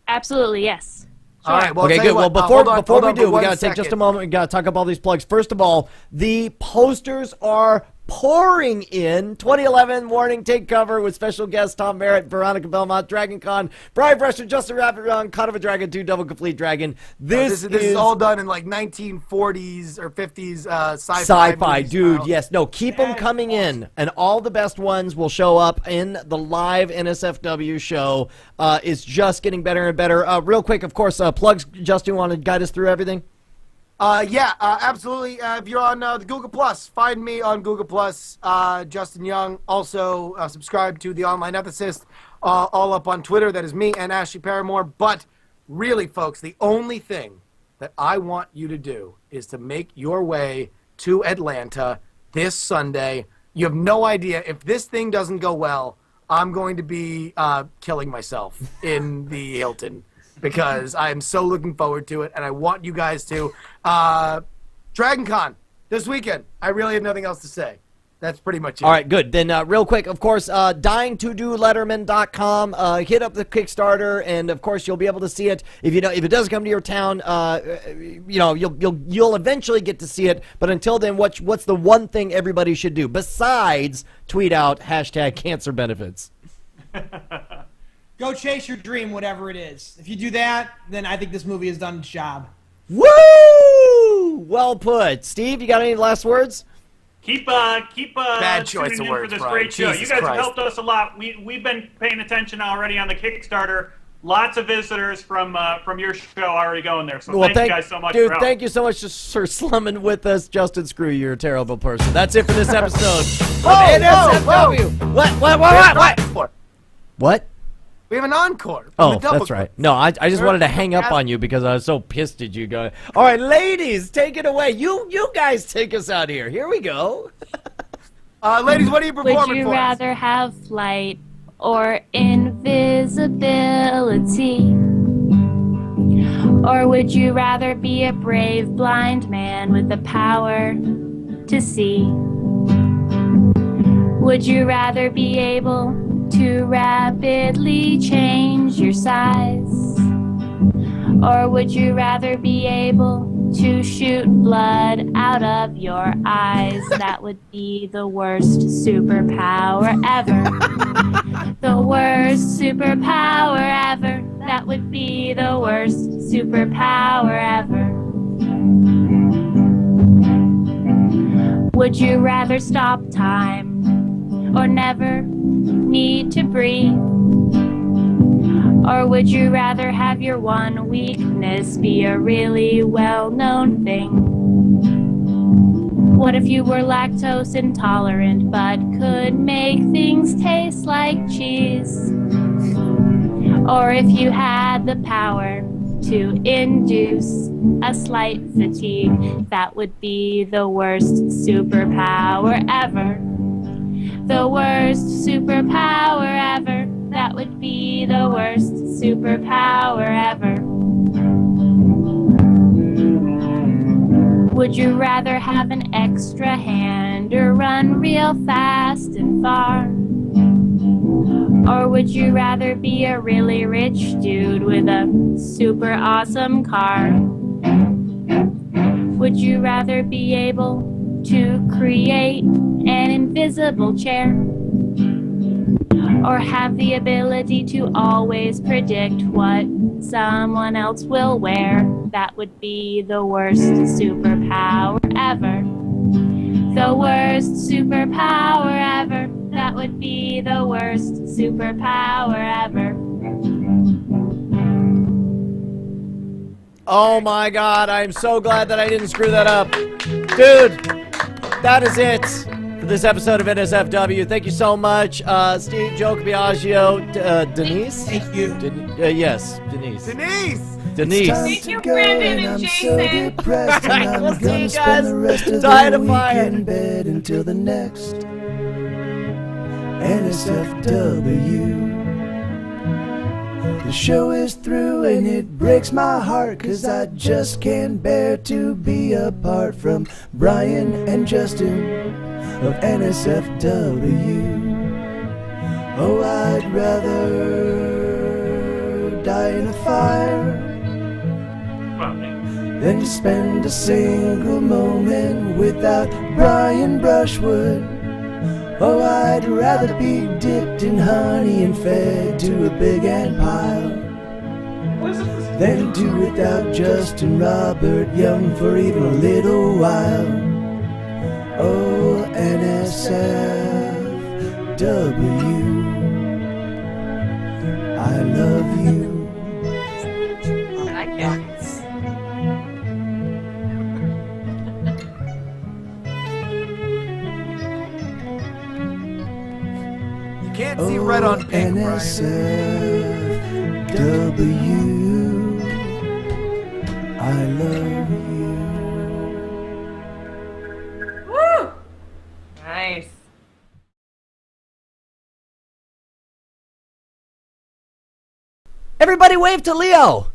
Absolutely, yes. Sure. All right. Well, okay, good. Well, before we do, we got to take just a second. moment. We got to talk about all these plugs. First of all, the posters are pouring in. 2011 Morning Take Cover with special guests Tom Merritt, Veronica Belmont, Dragon Con, Brian Brescher, Justin Rapid, Con of a Dragon 2, Double Complete Dragon. This is all done in like 1940s or 50s sci-fi, dude. Style. Yes, no, keep them coming in, and all the best ones will show up in the live NSFW show. It's just getting better and better. Real quick, of course, plugs. Justin, want to guide us through everything? Absolutely. If you're on the Google Plus, find me on Google Plus, Justin Young. Also, subscribe to The Online Ethicist, all up on Twitter. That is me and Ashley Paramore. But really, folks, the only thing that I want you to do is to make your way to Atlanta this Sunday. You have no idea. If this thing doesn't go well, I'm going to be killing myself in the Hilton, because I am so looking forward to it, and I want you guys to. Dragon Con this weekend. I really have nothing else to say. That's pretty much it. All right, good. Then real quick, of course, dyingtodoletterman.com. Hit up the Kickstarter, and of course, you'll be able to see it. If it does come to your town, you'll eventually get to see it. But until then, what's the one thing everybody should do besides tweet out #CancerBenefits? Go chase your dream, whatever it is. If you do that, then I think this movie has done its job. Woo! Well put. Steve, you got any last words? Keep Bad choice tuning of in words, for this Brian. great show. Jesus You guys Christ. have helped us a lot. We've been paying attention already on the Kickstarter. Lots of visitors from your show already going there. So thank you guys so much. Dude, for thank you so much for slumming with us. Justin, screw you. You're a terrible person. That's it for this episode. NSFW. What? We have an encore. Oh, that's right. No, I just wanted to hang up on you because I was so pissed at you guys. All right, ladies, take it away. You guys take us out here. Here we go. Ladies, what are you performing for? Would you rather have flight or invisibility? Or would you rather be a brave blind man with the power to see? Would you rather be able to rapidly change your size? Or would you rather be able to shoot blood out of your eyes? That would be the worst superpower ever. The worst superpower ever. That would be the worst superpower ever. Would you rather stop time or never need to breathe? Or would you rather have your one weakness be a really well-known thing? What if you were lactose intolerant but could make things taste like cheese? Or if you had the power to induce a slight fatigue. That would be the worst superpower ever. The worst superpower ever. That would be the worst superpower ever. Would you rather have an extra hand or run real fast and far? Or would you rather be a really rich dude with a super awesome car? Would you rather be able to create an invisible chair? Or have the ability to always predict what someone else will wear? That would be the worst superpower ever. The worst superpower ever. That would be the worst superpower ever. Oh my god, I'm so glad that I didn't screw that up. Dude, that is it for this episode of NSFW. Thank you so much, Steve, Joe, Biagio, Denise? Thank you. Yes, Denise. Denise! Thank you, Brandon and Jason. We'll see you guys. Die to fire. In bed until the next NSFW. The show is through and it breaks my heart, 'cause I just can't bear to be apart from Brian and Justin of NSFW. Oh, I'd rather die in a fire than to spend a single moment without Brian Brushwood. Oh, I'd rather be dipped in honey and fed to a big ant pile than do without Justin Robert Young for even a little while. Oh, NSFW, I love you. Can't see red on pink, NSFW, I love you. Woo! Nice. Everybody wave to Leo.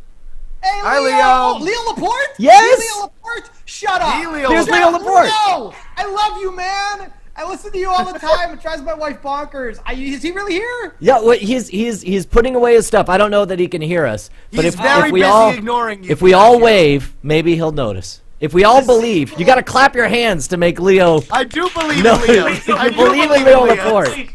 Hey, Leo! Hi, Leo. Oh, Leo Laporte? Yes. Leo Laporte? Shut up. Here's Leo Laporte. No! I love you, man. I listen to you all the time. It drives my wife bonkers. Is he really here? Yeah, well, he's putting away his stuff. I don't know that he can hear us. But He's if very we busy all ignoring you. if we all wave, maybe he'll notice. If we all believe, you got to clap your hands to make Leo. I do believe No, in Leo. I believe in Leo Laporte.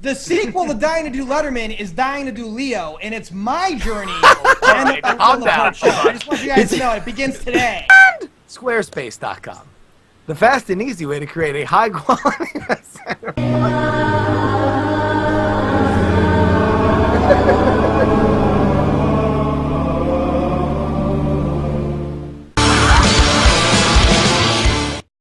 The sequel to Dying to Do Letterman is Dying to Do Leo, and it's my journey. Calm down. I just want you guys to know it begins today. And Squarespace.com. The fast and easy way to create a high quality